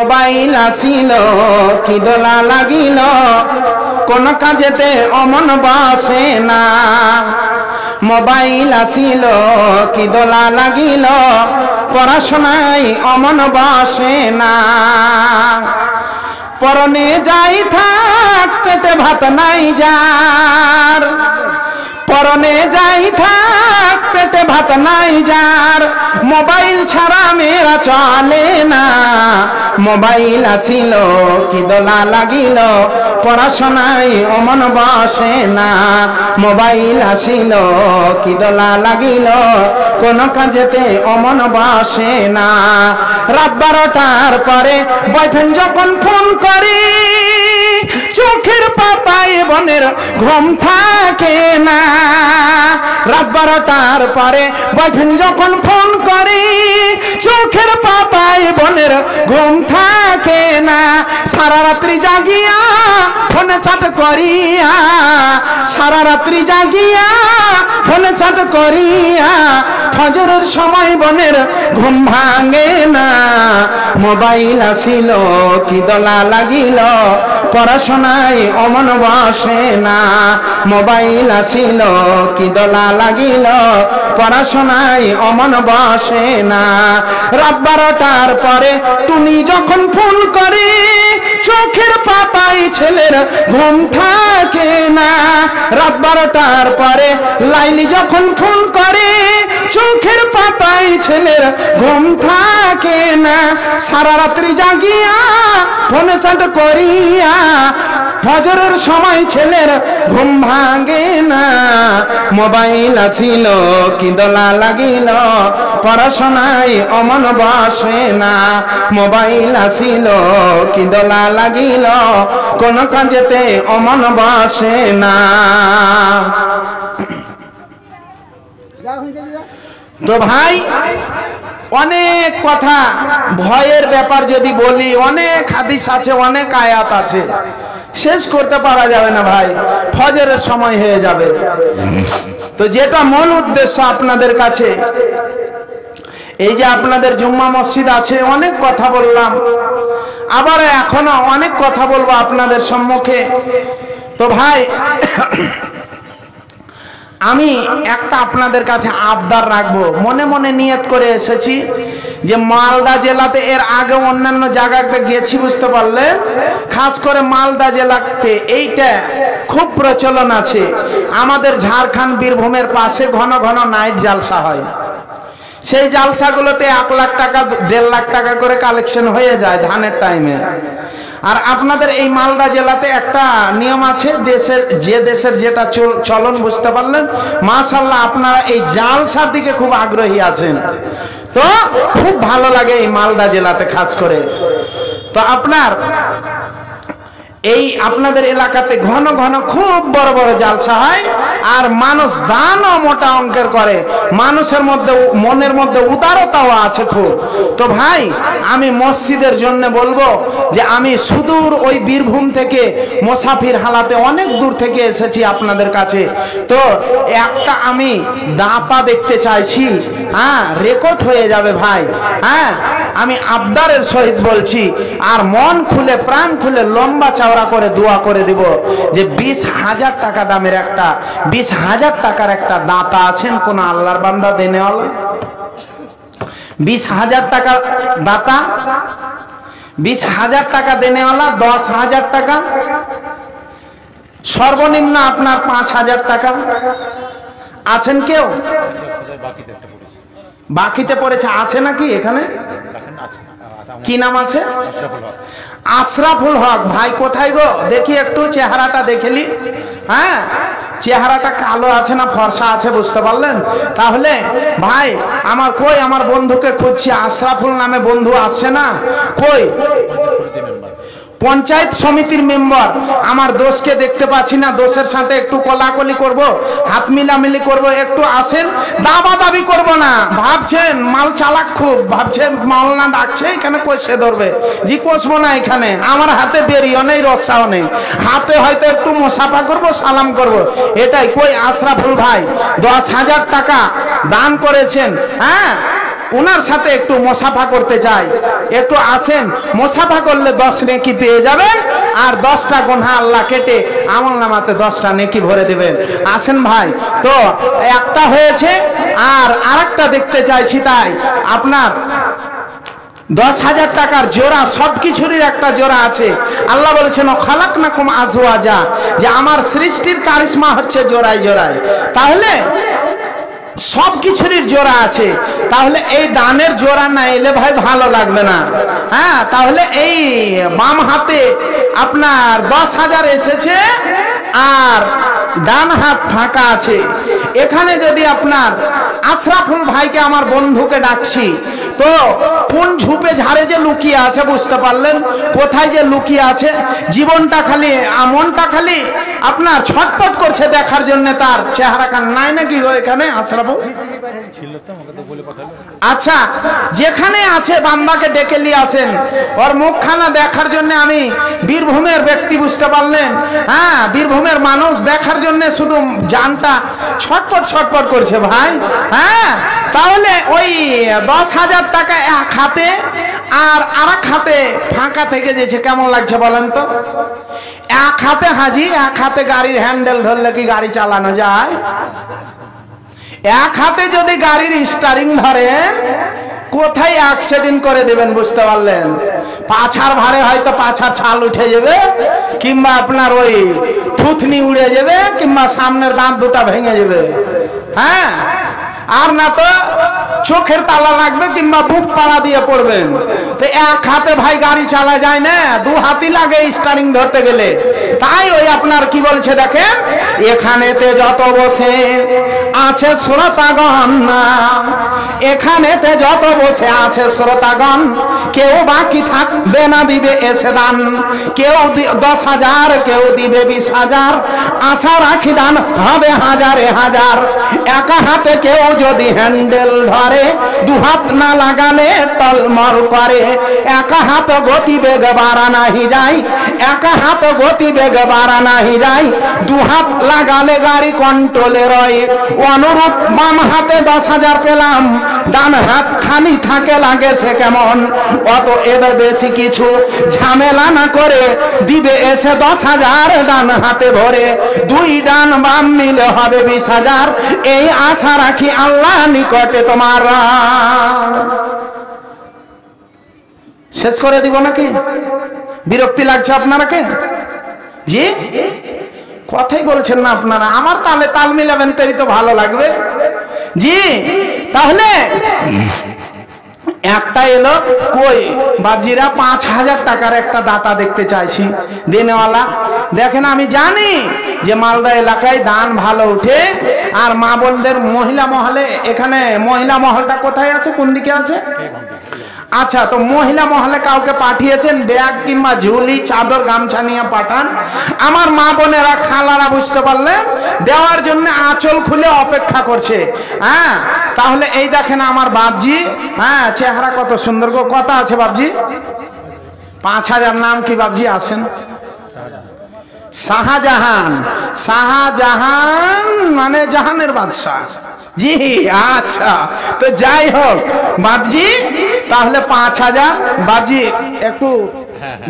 Mobile আসিল কি দোলা লাগিল, কোন কাজেতে অমন বসে না। মোবাইল আসিল কি দোলা লাগিল, পড়াশোনায় অমন বসে না। পরনে যাই থাক পেটে ভাত নাই যার, পরনে যাই থাক পেটে ভাত নাই যার, মোবাইল ছাড়া মেয়েরা চলে না। মোবাইল আসিল কি দোলা লাগিল, পড়াশোনায় অমন বসে না। মোবাইল আসিল কি দোলা লাগিল, কোন কাজেতে অমন বসে না। রাত 12টার পরে বয়ফ্রেন্ড যখন ফোন করে, চোখের পাতায় বোনের ঘুম থাকে না। রাত 12টার পরে বয়ফ্রেন্ড যখন ফোন করে, চোখের পাতায় বোনের ঘুম থাকে না। সারা রাত্রি জাগিয়া ফোনে চাট করিয়া, সারা রাত্রি জাগিয়া ফোনে চাট করিয়া, ফজরের সময় বোনের ঘুম ভাঙে না। মোবাইল আসিল কি দোলা লাগিল, পড়াশোনায় অমন বসে না। মোবাইল আসিল কি দোলা লাগিল, পড়াশোনায় অমন বসে না। রাত 12টার পরে টুনি যখন ফোন করে, চোখের পাতায় ছেলের ঘুম থাকে না। রাত 12টার পরে লাইলি যখন ফোন করে, চোখের পাতায় ছেলের ঘুম থাকে না। সারা রাত্রি জাগিয়া ফোনে চাট করিয়া, ফজরের সময় ছেলের ঘুম ভাঙে না। মোবাইল আসিল কি দোলা লাগিল, পড়াশোনায় অমন বসে না। মোবাইল আসিল কি দোলা লাগিল, কোন কাজেতে অমন বসে না। তো ভাই অনেক কথা, ভয়ের ব্যাপার যদি বলি, অনেক হাদিস আছে, অনেক আয়াত আছে, শেষ করতে পারা যাবে না ভাই, ফজরের সময় হয়ে যাবে। তো যেটা মূল উদ্দেশ্য আপনাদের কাছে, এই যে আপনাদের জুম্মা মসজিদ আছে, অনেক কথা বললাম, আবার এখনো অনেক কথা বলবো আপনাদের সম্মুখে। তো ভাই আমি একটা আপনাদের কাছে আবদার রাখবো, মনে মনে নিয়ত করে এসেছি যে মালদা জেলাতে এর আগে অন্যান্য জায়গাতে গেছি, বুঝতে পারলে, খাস করে মালদা জেলাতে এইটা খুব প্রচলন আছে। আমাদের ঝাড়খণ্ড বীরভূমের পাশে ঘন ঘন নাইট জালসা হয়। সেই জালসাগুলোতে 1 লাখ টাকা 1.5 লাখ টাকা করে কালেকশন হয়ে যায় ধানের টাইমে। আর আপনাদের এই মালদা জেলাতে একটা নিয়ম আছে, দেশের যেটা চলন, বুঝতে পারলেন। মাশাআল্লাহ আপনারা এই জালসার দিকে খুব আগ্রহী আছেন, তো খুব ভালো লাগে এই মালদা জেলাতে খাস করে। তো এই আপনাদের এলাকাতে ঘন ঘন খুব বড় বড় জালসা হয়, আর মানুষ দানও মোটা অঙ্কের করে, মানুষের মধ্যে মনের মধ্যে উদারতাও আছে খুব। তো ভাই আমি মসজিদের জন্য বলবো যে আমি সুদূর ওই বীরভূম থেকে মুসাফির হালাতে অনেক দূর থেকে এসেছি আপনাদের কাছে। তো একটা আমি দাপা দেখতে চাইছি, হ্যাঁ, রেকর্ড হয়ে যাবে ভাই, হ্যাঁ, আমি আবদারের সহিত বলছি, আর মন খুলে প্রাণ খুলে লম্বা চওড়া করে দোয়া করে দিব যে 20,000 টাকা দামের একটা 20,000 টাকার একটা দাতা আছেন কোন আল্লাহর বান্দা দেনেওয়ালা? 20,000 টাকা দাতা, 20,000 টাকা দেনেওয়ালা, 10,000 টাকা, সর্বনিম্ন আপনার 5,000 টাকা আছেন কেউ? বাকিতে পড়েছে, আছে নাকি এখানে? কি নাম আছে? আশরাফুল হক। ভাই কোথায় গো, দেখি একটু চেহারাটা দেখেলি। হ্যাঁ, চেহারাটা কালো আছে না ফর্সা আছে, বুঝতে পারলেন? তাহলে ভাই আমার কই, আমার বন্ধুকে খুঁজছি, আশরাফুল নামে বন্ধু আসছে না, কই? পঞ্চায়েত সমিতির মেম্বার। আমার দোষকে দেখতে পাচ্ছি না, দোষের সাথে একটু কোলাকুলি করব, হাত মিলামিলি করব, একটু আসেন, দাবা দাবি করব না। ভাবছেন মাল চালাক খুব, ভাবছেন মাল না ডাকছে এখানে কষে ধরবে, জি কষবো না, এখানে আমার হাতে বেরিয়েও নেই, রসাও নেই, হাতে হয়তো একটু মোসাফা করব, সালাম করব, এটাই। কই আশরাফুল ভাই 10,000 টাকা দান করেছেন, হ্যাঁ, ওনার সাথে একটু মোসাফা করতে চাই, একটু আসেন। মোসাফা করলে 10 নেকি পেয়ে যাবেন, আর 10টা গুনাহ আল্লাহ কেটে আমলনামাতে 10টা নেকি ভরে দেবেন। আসেন ভাই। তো একটা হয়েছে, আর আরেকটা দেখতে চাইছি। তাই আপনার 10,000 টাকার জোড়া, সবকিছুরই একটা জোড়া আছে। আল্লাহ বলেছেন খালাকনাকুম আজওয়াজা, যে আমার সৃষ্টির কারিশমা হচ্ছে জোড়ায় জোড়ায়। তাহলে সবকিছুরই জোড়া আছে। তাহলে এই দানের জোড়া না এলে ভাই ভালো লাগবে না। হ্যাঁ, তাহলে এই বাম হাতে আপনার 10,000 এসেছে, আর ডান হাত ফাঁকা আছে। এখানে যদি আপনার আশরাফুল ভাইকে, আমার বন্ধুকে ডাকছি, তো কোন ঝুপে ঝাড়ে যে লুকিয়ে আছে বুঝতে পারলেন, কোথায় যে লুকিয়ে আছে। জীবনটা খালি, মনটা খালি আপনার ছটফট করছে দেখার জন্য তার চেহারা। কান নাই নাকি এখানে আশরাফুল? আচ্ছা, যেখানে আছে বান্দাকে ডেকে নিয়ে আসেন, ওর মুখখানা দেখার জন্য। আমি বীরভূমের ব্যক্তি বুঝতে পারলেন। হ্যাঁ, বীরভূমের মানুষ দেখার জন্য শুধু জানটা ছটফট ছটফট করছে ভাই। হ্যাঁ, তাহলে ওই 10,000 টাকা এক হাতে আর আরেক হাতে ফাঁকা থেকে যেছে, কেমন লাগছে বলেন তো? এক হাতে হাজি, এক হাতে গাড়ির হ্যান্ডেল ধরলে কি গাড়ি চালানো যায়? এক হাতে যদি গাড়ির স্টারিং ধরেন, কোথায় অ্যাক্সিডেন্ট করে দেবেন বুঝতে পারলেন। পাছার ভারে হয়তো পাছার ছাল উঠে যাবে, কিংবা আপনার ওই থুতনি উড়ে যাবে, কিংবা সামনের দাঁত দুটা ভেঙে যাবে। হ্যাঁ, আর না তো চোখের তালা লাগবে, কিংবা বুক পাড়া দিয়ে পড়বেন। তো এক হাতে ভাই গাড়ি চালা যায় না, 2 হাতই লাগে স্টারিং ধরতে গেলে। তাই ওই আপনার কি বলছে দেখেন, এখানেতে যত বসে আছে শ্রোতাগণ, এখানেতে যত বসে আছে শ্রোতাগণ, কেউ বাকি থাকবে না দিবে এসে দান। কেউ 10,000, কেউ দিবে 20,000, আশা রাখি দান হবে হাজারে হাজার। একা হাতে কেউ যদি হ্যান্ডেল ধরে, 2 হাত না লাগালে টলমল করে। একা হাত গতিবেগ বাড়া নাহি যায়, একা হাত গতিবেগ বাড়া নাহি যায়। 2 হাত লাগালে গাড়ি কন্ট্রোলে রয়। অনুরূপ বাম হাতে 10,000 পেলাম, ডান হাত খালি থাকে লাগে সে কেমন। অত এবার বেশি কিছু ঝামেলা না করে দিবে এসে 10,000 ডান হাতে ভরে। 2 ডান বাম মিলে হবে 20,000, এই আশা রাখি আল্লাহ নিকটে তোমার। শেষ করে দিব নাকি? বিরক্তি লাগছে আপনারাকে? জি, কথাই বলছেন না আপনারা। আমার তালে তাল মিলাবেন, তাই তো ভালো লাগবে। জি, তাহলে একটা এলো কই বাবজিরা, 5,000 টাকার একটা দাতা দেখতে চাইছি, দেনেওয়ালা। দেখেন, আমি জানি যে মালদা এলাকায় দান ভালো উঠে, আর মা বোনদের মহিলা মহলে, এখানে মহিলা মহলটা কোথায় আছে, কোন দিকে আছে? আচ্ছা, তো মহিলা মহলে কাউকে পাঠিয়েছেন, ব্যাগ কিংবা ঝুলি, চাদর, গামছা নিয়ে পাঠান। আমার মা বোনেরা, খালারা বুঝতে পারলেন, দেওয়ার জন্য আঁচল খুলে অপেক্ষা করছে। হ্যাঁ, তাহলে এই দেখেন আমার বাপজি। হ্যাঁ, চেহারা কত সুন্দর গো। কত আছে বাপজি? 5,000। নাম কি বাপজি? আসেন। শাহজাহান। শাহজাহান মানে জাহানের বাদশাহ। জি, আচ্ছা। তো যাই হোক বাপজি, তাহলে 5,000। বাপজি একটু,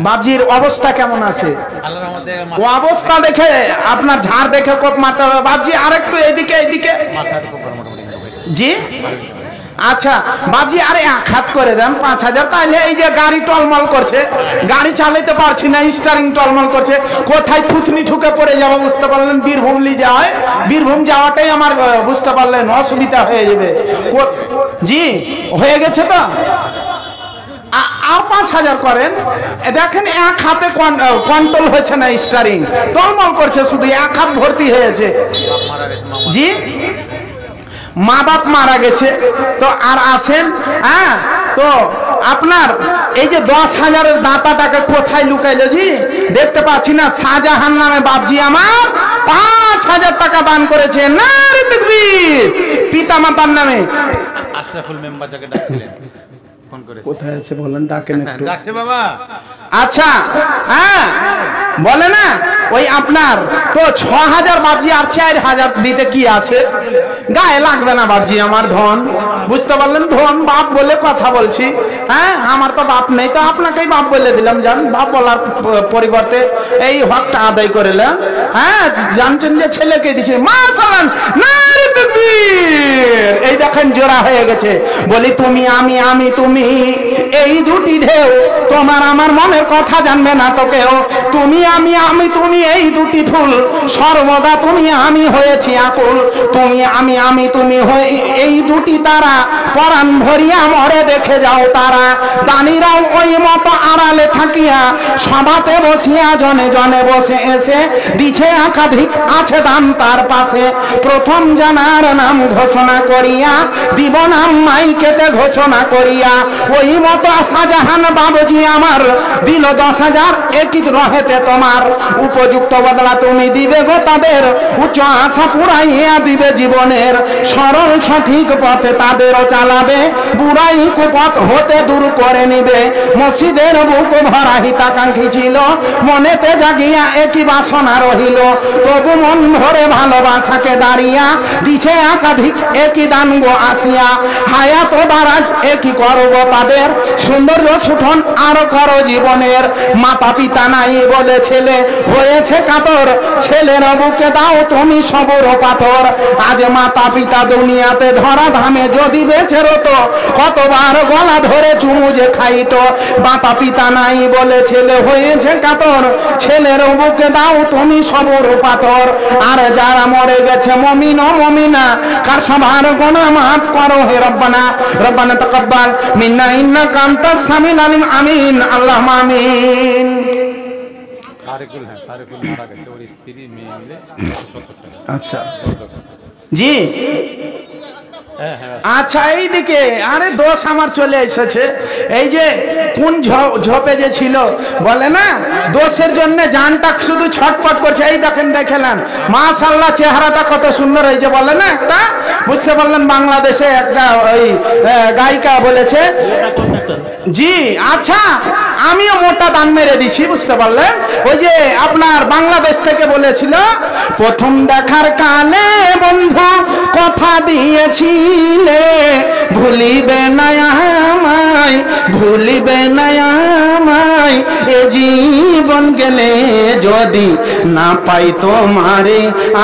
বাপজির অবস্থা কেমন আছে? অবস্থা দেখে আপনার ঝাড় দেখে কোপ মারতে হবে বাপজি। আরেকটু এদিকে এদিকে। জি, আচ্ছা বাপজি, আরে 1 হাত করে দেন 5,000। তাহলে এই যে গাড়ি টলমল করছে, গাড়ি চালাতে পারছি না, স্টারিং টলমল করছে, কোথায় থুতনি ঠুকে পড়ে যাবো বুঝতে পারলেন। বীরভূম লি যাওয়ায়, বীরভূম যাওয়াটাই আমার বুঝতে পারলেন অসুবিধা হয়ে যাবে। জি, হয়ে গেছে তো। আর 5,000 করেন। দেখেন, 1 হাতে কন্ট্রোল হয়েছে না, স্টারিং টলমল করছে, শুধু 1 হাত ভর্তি হয়েছে। জি, মা বাপ মারা গেছে। তো আর আসেন। হ্যাঁ, তো আপনার এই যে 10,000-এর দাঁতাটাকে কোথায় লুকাইলো জি? দেখতে পাচ্ছি না। শাহজাহান নামে বাপজি আমার 5,000 টাকা দান করেছে। নারে তাকবীর। পিতা মাতার নামে। আশরাফুল মেম্বার যাকে ডাকছিলেন, ফোন করেছে। কোথায় আছে বলেন, ডাকেন একটু। ডাকছে বাবা। আচ্ছা হ্যাঁ বলে না ওই আপনার তো ৬,০০০ বাবজি আর ৪,০০০ দিতে কি আছে, গায়ে লাগবে না বাবজি আমার ধন, বুঝতে পারলেন? ধন বাপ বলে কথা বলছি, হ্যাঁ আমার তো বাপ নেই, তো আপনাকেই বাপ বলে দিলাম, জান বাপ বলার পরিবর্তে এই হকটা আদায় করিলাম। হ্যাঁ জানছেন যে ছেলেকে দিচ্ছে মাশাআল্লাহ নারে তাকবীর, এই দেখেন জোড়া হয়ে গেছে। বলি তুমি আমি আমি তুমি এই দুটি ঢেউ, তোমার আমার মনের কথা জানবে না তো কেউ। তুমি আমি আমি তুমি এই দুটি ফুল, সর্বদা তুমি আমি হয়েছি আকুল। তুমি আমি আমি তুমি হয়ে এই দুটি তারা, পরাণ ভরিয়া মরে দেখে যাও তারা। দানিরাও ওই মতো আড়ালে থাকিয়া, সভাতে বসিয়া জনে জনে বসে এসে দিছে একাধিক আছে দান তার পাশে। প্রথম জানার নাম ঘোষণা করিয়া, দিব নাম মাইকেতে ঘোষণা করিয়া। ওই মতো শাহজাহান বাবুজি আমার দিল ১০,০০০ একই রহেতে তোমার। উপযুক্ত বদলা তুমি দিবে গো তাদের, উচ্চ আশা পুরাইয়া দিবে জীবনের। সরল সঠিক পথে তাদেরও চালাবে, বুড়াই কুপথ হতে দূর করে নিবে। মসজিদের বুক ভরা হিতাকাঙ্ক্ষী ছিল, মনেতে জাগিয়া একই বাসনা রহিল। তবু মন ভরে ভালোবাসাকে দাঁড়িয়া, দিছে একাধিক একই দান গো আসিয়া। হায়াত ও দারাজ একই করব তাদের, সৌন্দর্য সুঠন আরো করো জীবনের। মাতা পিতা নাই বলে ছেলে হয়েছে কাতর, ছেলের বুকে দাও তুমি সবর পাথর। আজ মাতা পিতা দুনিয়াতে ধরা ধামে যদি বেঁচে রতো, কতবার গলা ধরে চুমু যে খাইতো। মাতা পিতা নাই বলে ছেলে হয়েছে কাতর, ছেলের বুকে দাও তুমি সবর পাথর। আর যারা মরে গেছে মুমিন ও মুমিনা, কার সবার গুনাহ মাফ করো হে রব্বানা। রব্বানা তাকাব্বাল মিন্না ইন্নাকা আনতাস সামিউল আলিম। আমিন আল্লাহুম্মা আমিন। আচ্ছা জি আচ্ছা এইদিকে আরে দোষ আমার চলে এসেছে। এই যে কোন ঝোপে যে ছিল বলে না, দোষের জন্য জানটা শুধু ছটফট করছে। এই দেখেন দেখলেন মাশাআল্লাহ চেহারাটা কত সুন্দর হয়েছে বলে না একটা, বুঝতে পারলেন? বাংলাদেশে একটা ওই গায়িকা বলেছে জি। আচ্ছা আমিও মোটা দান মেরে দিছি, বুঝতে পারলেন? ওই যে আপনার বাংলাদেশ থেকে বলেছিল, প্রথম দেখার কালে বন্ধু কথা দিয়েছিলে, ভুলিবে না আমায়, ভুলিবে না আমায়। এ জীবন গেলে যদি না পাই তোমারে,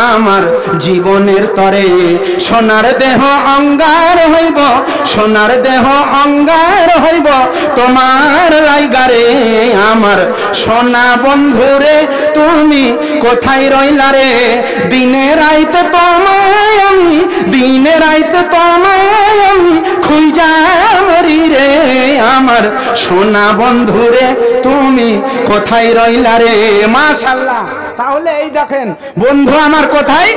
আমার জীবনের তরে সোনার দেহ অঙ্গার হইব, সোনার দেহ অঙ্গার হইব তোমার রাইগারে। আমার সোনা বন্ধুরে তুমি কোথায় রইলা রে, দিনে রাইতে তোমায় আমি, দিনে রাইতে তোমায় আমি খুঁজা মরি রে। আমার সোনা বন্ধুরে তুমি কোথায় রইলা রে। মাশাআল্লাহ। তাহলে এই দেখেন বন্ধু আমার কোথায়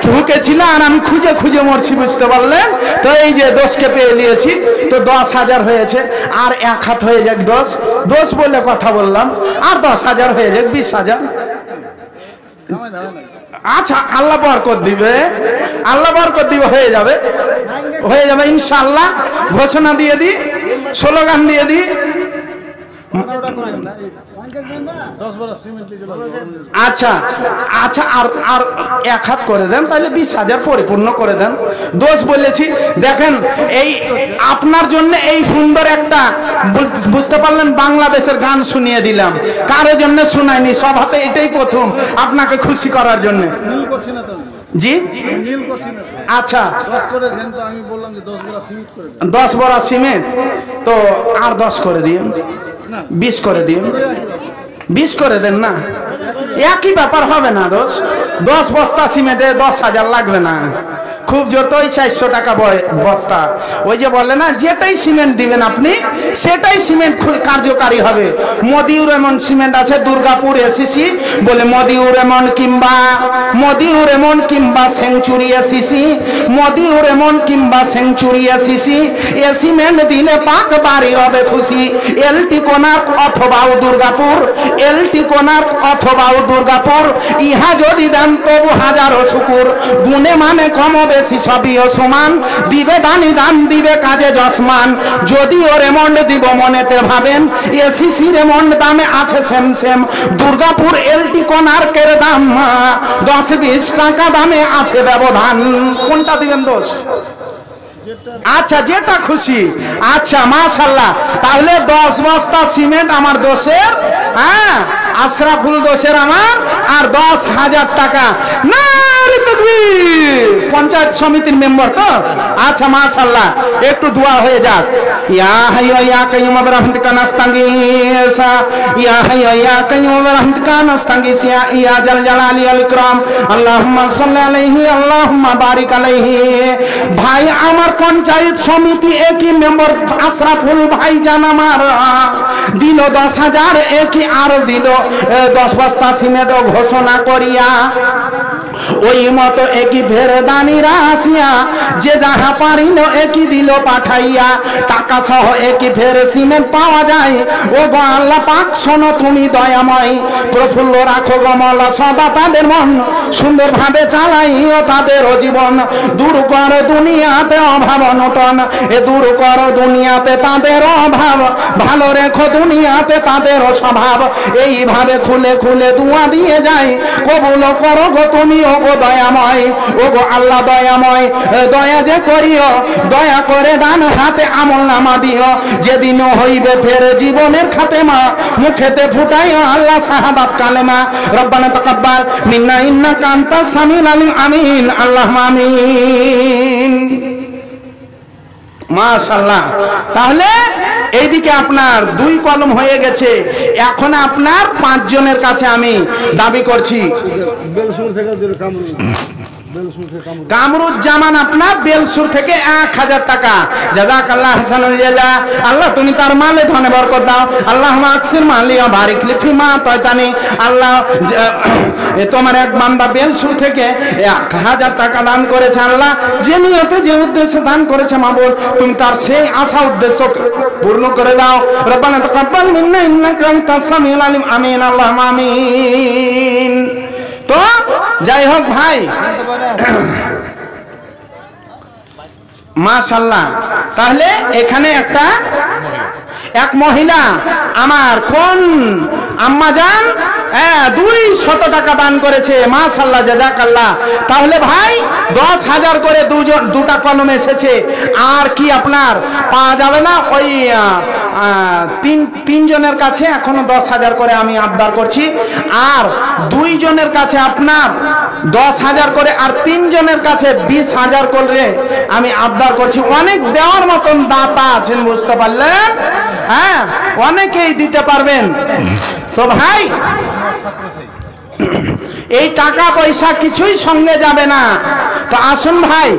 ঢুকেছিল আর আমি খুঁজে খুঁজে মরছি, বুঝতে পারলেন? তো এই যে দোষকে পেয়ে নিয়েছি, তো ১০,০০০ হয়েছে, আর ১ হাত হয়ে যাক দোষ, দোষ বলে কথা বললাম, আর ১০,০০০ হয়ে যাক ২০,০০০। আচ্ছা আল্লাহ বরকত দিবে, আল্লাহ বরকত দিবে, হয়ে যাবে, হয়ে যাবে ইনশাআল্লাহ। ঘোষণা দিয়ে দিই, স্লোগান দিয়ে দিই। আচ্ছা আচ্ছা আর আর ১ হাত করে দেন, তাহলে ২০,০০০ পরিপূর্ণ করে দেন। দোষ বলেছি দেখেন, এই আপনার জন্য এই সুন্দর একটা বুঝতে পারলেন বাংলাদেশের গান শুনিয়ে দিলাম, কারোর জন্য শোনায়নি, সভাতে এটাই প্রথম আপনাকে খুশি করার জন্য। জি আচ্ছা ১০ বড়া সিমেন্ট, তো আর ১০ করে দিন, ২০ করে দিন, ২০ করে দেন না, একই ব্যাপার হবে না। ১০ বস্তা সিমেন্টে ১০,০০০ লাগবে না, খুব জোর তো ওই ৪০০ টাকা বস্তা। ওই যে বলে না, যেটাই সিমেন্ট দিবেন আপনি সেটাই সিমেন্ট কার্যকারী হবে। মদিউর এমন সিমেন্ট আছে দুর্গাপুর এসিসি, বলে মদিউর এমন কিংবা মদিউর এমন কিংবা সেঞ্চুরি এসিসি, মদিউর এমন কিংবা সেঞ্চুরি এসিসি। এ সিমেন্ট দিলে পাক বাড়ি হবে খুশি। এলটি কোনার অথবাও দুর্গাপুর, এলটি কোনার অথবাও দুর্গাপুর, ইহা যদি দেন তবু হাজারো শুকুর। গুণে মানে কমবে বেশি সবইও সমান, দিবে দানি দান দিবে কাজে যশমান। যদি ও রেমন্ড দিব মনেতে ভাবেন, এসিসি রেমন্ড দামে আছে সেম সেম। দুর্গাপুর এলটি কোনার্কের দাম 10-20 টাকা দামে আছে ব্যবধান। কোনটা দিবেন দোষ? আচ্ছা যেটা খুশি। আচ্ছা মাশাআল্লাহ, তাহলে 10 বস্তা সিমেন্ট আমার দোষের, হ্যাঁ আশরাফুল দোষের আমার, আর 10,000 টাকা। না পঞ্চায়েত সমিতির মেম্বার তো। আচ্ছা মাশাআল্লাহ, একটু দোয়া হয়ে যাক। ইয়া হাইয়্যু ইয়া কাইয়্যুম বিরহমাতিকা নাস্তাগীস, ইয়া হাইয়্যু ইয়া কাইয়্যুম বিরহমাতিকা নাস্তাগীস, ইয়া জাল জালালি ওয়াল ইকরাম, আল্লাহুম্মা সাল্লি আলাইহি আল্লাহুম্মা বারিক আলাইহি। ভাই আমার পঞ্চায়েত সমিতি একই মেম্বার আশরাফুল ভাইজান আমার দিল 10,000, একই আর দিল 10 বস্তা সিমেন্ট ঘোষণা করিয়া। ওই মতো একই ফেরদানিরা আসিয়া যে যাহা পারিল একই দিল পাঠাইয়া। টাকা সহ একই ফের সিমেন্ট পাওয়া যায়। ও গো আল্লাহ পাক শোনো তুমি দয়াময়, প্রফুল্ল রাখো গমল সদা তাদের মন, সুন্দরভাবে চালাইও তাদের জীবন। দূর করো দুনিয়াতে অভাব অনটন, এ দূর করো দুনিয়াতে তাদের অভাব, ভালো রেখো দুনিয়াতে তাদের স্বভাব। এইভাবে খুলে খুলে দুয়া দিয়ে যায়, কবুল করো গো তুমি ও গো দয়াময়। ও গো আল্লাহ দয়াময়, দয়া যে করিও, দয়া করে দান হাতে আমল নামা দিও। যেদিন হইবে ফের জীবনের খাতেমা, মুখেতে ফুটাইও আল্লাহ শাহাদাত কালেমা। রব্বানা তাকাব্বাল মিন্না ইন্নাকা আনতাস সামিউল আলিম। আমিন আল্লাহুম্মা আমিন। মাশাআল্লাহ, তাহলে এইদিকে আপনার 2 কলম হয়ে গেছে। এখন আপনার 5 জনের কাছে আমি দাবি করছি। কামরুজ্জামান আপনার বেলসুর থেকে 1000 টাকা। জাযাকাল্লাহ হাসানুল জাযা। আল্লাহ তুমি তার মালে ধনে বরকত দাও। আল্লাহুম্মা আকসির মালিয়া বারিক লি ফিমা তাইতানি। আল্লাহ তোমার এক বান্দা বেলসুর থেকে 1000 টাকা দান করেছে। আল্লাহ যে নিয়তে যে উদ্দেশ্যে দান করেছে মাবুদ, তুমি তার সেই আশা উদ্দেশ্য পূর্ণ করে দাও। রব্বানা তাকাব্বাল মিন্না ইন্নাকা আনতাস সামিউল আলিম। আমিন আল্লাহুম্মা আমিন। তো যাই হোক ভাই, মাশাআল্লাহ, তাহলে এখানে এক মহিলা আমার কোন আম্মাজান 200 টাকা দান করেছে। মাশাআল্লাহ জাযাকাল্লাহ। তাহলে ভাই 10,000 করে দুটা কলম এসেছে। আর কি আপনার পাওয়া যাবে না? ওই তিন জনের কাছে এখনো 10,000 করে আমি আবদার করছি। আর 2 জনের কাছে আপনার 10,000 করে, আর 3 জনের কাছে 20,000 করে আমি আবদার করছি। অনেক দেওয়ার মতন দাতা আছেন, বুঝতে পারলেন? হ্যাঁ, অনেকেই দিতে পারবেন। তো ভাই এই টাকা পয়সা কিছুই সঙ্গে যাবে না। তো আসুন ভাই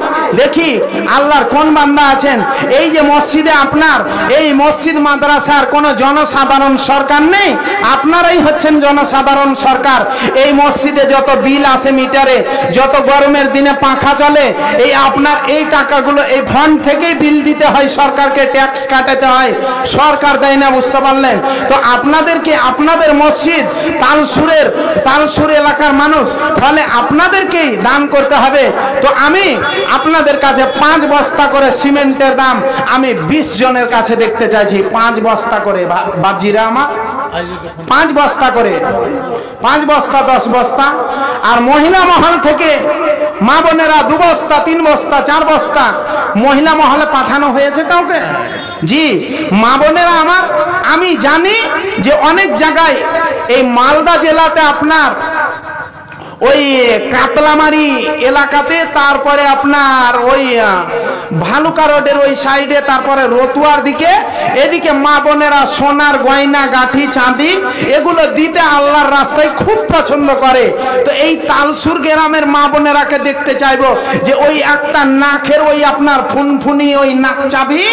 দেখি আল্লাহর কোন বান্দা আছেন। এই যে মসজিদে আপনার এই মসজিদ মাদ্রাসার কোনো জনসাধারণ সরকার নেই, আপনারাই হচ্ছেন জনসাধারণ সরকার। এই মসজিদে যত বিল আসে মিটারে, যত গরমের দিনে পাখা চলে, এই আপনার এই টাকাগুলো এই ফান্ড থেকেই বিল দিতে হয়, সরকারকে ট্যাক্স কাটাতে হয়, সরকার দেয় না, বুঝতে পারলেন? তো আপনাদেরকে আপনাদের মসজিদ তালসুর এলাকার মানুষ, ফলে আপনাদেরকেই দান করতে হবে। তো আমি আপনাদের কাছে 5 বস্তা করে সিমেন্টের দাম আমি 20 জনের কাছে দেখতে চাইছি। 5 বস্তা করে বাবজিরা আমার 5 বস্তা করে, 5 বস্তা 10 বস্তা। আর মহিলা মহল থেকে মা বোনেরা 2 বস্তা 3 বস্তা 4 বস্তা মহিলা মহলে পাঠানো হয়েছে কাউকে। জি মা বোনেরা আমার, আমি জানি যে অনেক জায়গায় এই মালদা জেলাতে আপনার ওই কাতলামারি এলাকাতে, তারপরে আপনার ওই ভালুকা রোডের ওই সাইডে, তারপরে রতুয়ার দিকে, এদিকে মা বোনেরা সোনার গয়না গাঁঠি চাঁদি এগুলো দিতে আল্লাহর রাস্তায় খুব পছন্দ করে। তো এই তালসুর গ্রামের মা বোনেরাকে দেখতে চাইবো যে ওই একটা নাকের ওই আপনার ফুনফুনি ওই নাক চাবি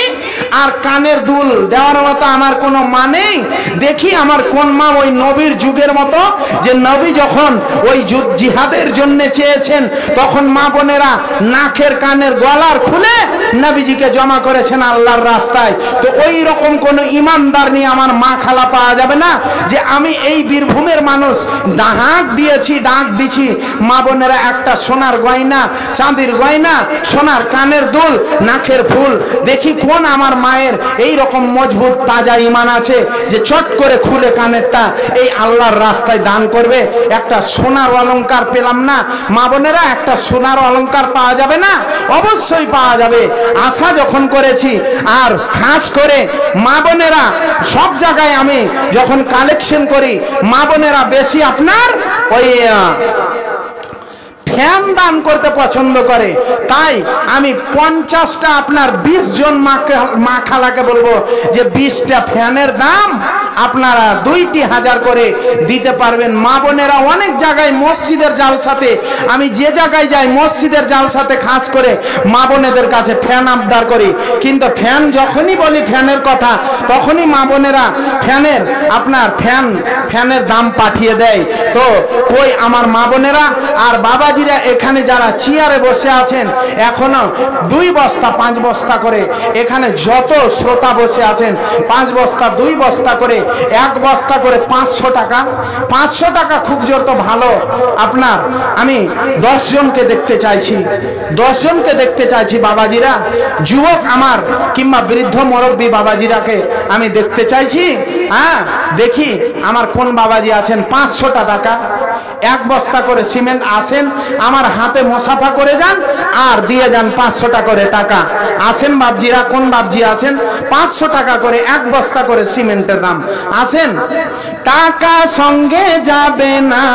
আর কানের দুল দেওয়ার মতো আমার কোনো মানে দেখি আমার কোন মা ওই নবীর যুগের মতো, যে নবী যখন ওই যুদ্ধ জিহাদের জন্য চেয়েছেন তখন মা বোনেরা নাকের কানের গলার খুলে নবীজিকে জমা করেছেন আল্লাহর রাস্তায়। তো ওই রকম কোন ইমানদার নিয়ে আমার মা খালা পাওয়া যাবে না যে আমি এই বীরভূমের মানুষ ডাক দিয়েছি, ডাক দিছি। মা বোনেরা একটা সোনার গয়না, চাঁদির গয়না, সোনার কানের দুল, নাকের ফুল, দেখি কোন আমার মায়ের এই রকম মজবুত তাজা ইমান আছে যে চট করে খুলে কানেরটা এই আল্লাহর রাস্তায় দান করবে। একটা সোনার অলংকার পেলাম না মা বোনেরা, একটা সোনার অলংকার পাওয়া যাবে না? অবশ্যই পাওয়া যাবে। আশা যখন করেছি, আর খাস করে মা বোনেরা সব জায়গায় আমি যখন কালেকশন করি, মা বোনেরা বেশি আপনার ওই ফ্যান দান করতে পছন্দ করে। তাই আমি 50টা আপনার 20 জন মা খালাকে বলবো যে 20টা ফ্যানের দাম আপনারা 2,000 করে দিতে পারবেন। মা বোনেরা অনেক জায়গায় মসজিদের জালসাতে, আমি যে জায়গায় যাই মসজিদের জালসাতে খাস করে মা বোনেদের কাছে ফ্যান আবদার করি, কিন্তু ফ্যান যখনই বলি ফ্যানের কথা তখনই মা বোনেরা ফ্যানের আপনার ফ্যানের দাম পাঠিয়ে দেয়। তো ওই আমার মা বোনেরা আর বাবাজিরা এখানে যারা চেয়ারে বসে আছেন, এখনো 2 বস্তা 5 বস্তা করে, এখানে যত শ্রোতা বসে আছেন 5 বস্তা 2 বস্তা করে, 1 বস্তা করে 500 টাকা। 500 টাকা খুব জোর তো ভালো। আপনার আমি 10 জনকে দেখতে চাইছি, 10 জনকে দেখতে চাইছি বাবাজিরা, যুবক আমার কিংবা বৃদ্ধ মুরব্বী বাবাজিরাকে আমি দেখতে চাইছি। হ্যাঁ, দেখি আমার কোন বাবাজি আছেন 500 টাকা 1 বস্তা করে সিমেন্ট আসেন, আমার হাতে মোসাফা করে যান আর দিয়ে যান 500 টাকা করে টাকা। আসেন বাবজিরা, কোন বাবজি আছেন? 500 টাকা করে 1 বস্তা করে সিমেন্টের দাম। আসেন, টাকা সঙ্গে যাবে না,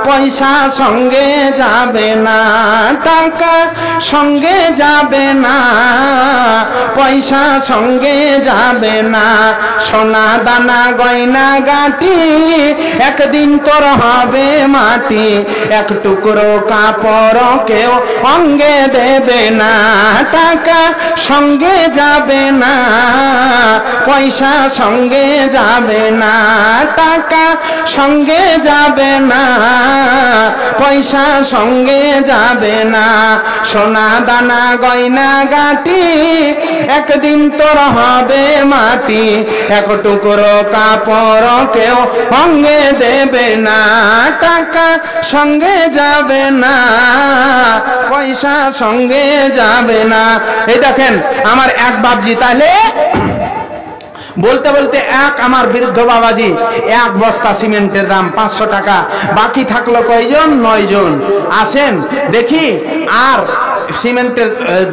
পয়সা সঙ্গে যাবে না, টাকা সঙ্গে যাবে না, পয়সা সঙ্গে যাবে না, সোনা দানা গয়না গাটি একদিন তোর হবে মাটি, এক টুকরো কাপড় কেউ অঙ্গে দেবে না, টাকা সঙ্গে যাবে না, পয়সা সঙ্গে যাবে না, টাকা সঙ্গে যাবে না, পয়সা সঙ্গে যাবে না, সোনা দানা গয়না গাটি একদিন তোর হবে মাটি, এক টুকরো কাপড় কেউ অঙ্গে দেবে না, টাকা সঙ্গে যাবে না, পয়সা সঙ্গে যাবে না। এই দেখেন আমার এক বাবজি, তাহলে বলতে বলতে আমার বৃদ্ধ বাবাজি 1 বস্তা সিমেন্টের দাম 500 টাকা, বাকি থাকলো কয়জন? 9 জন। আসেন দেখি আর সিমেন্টের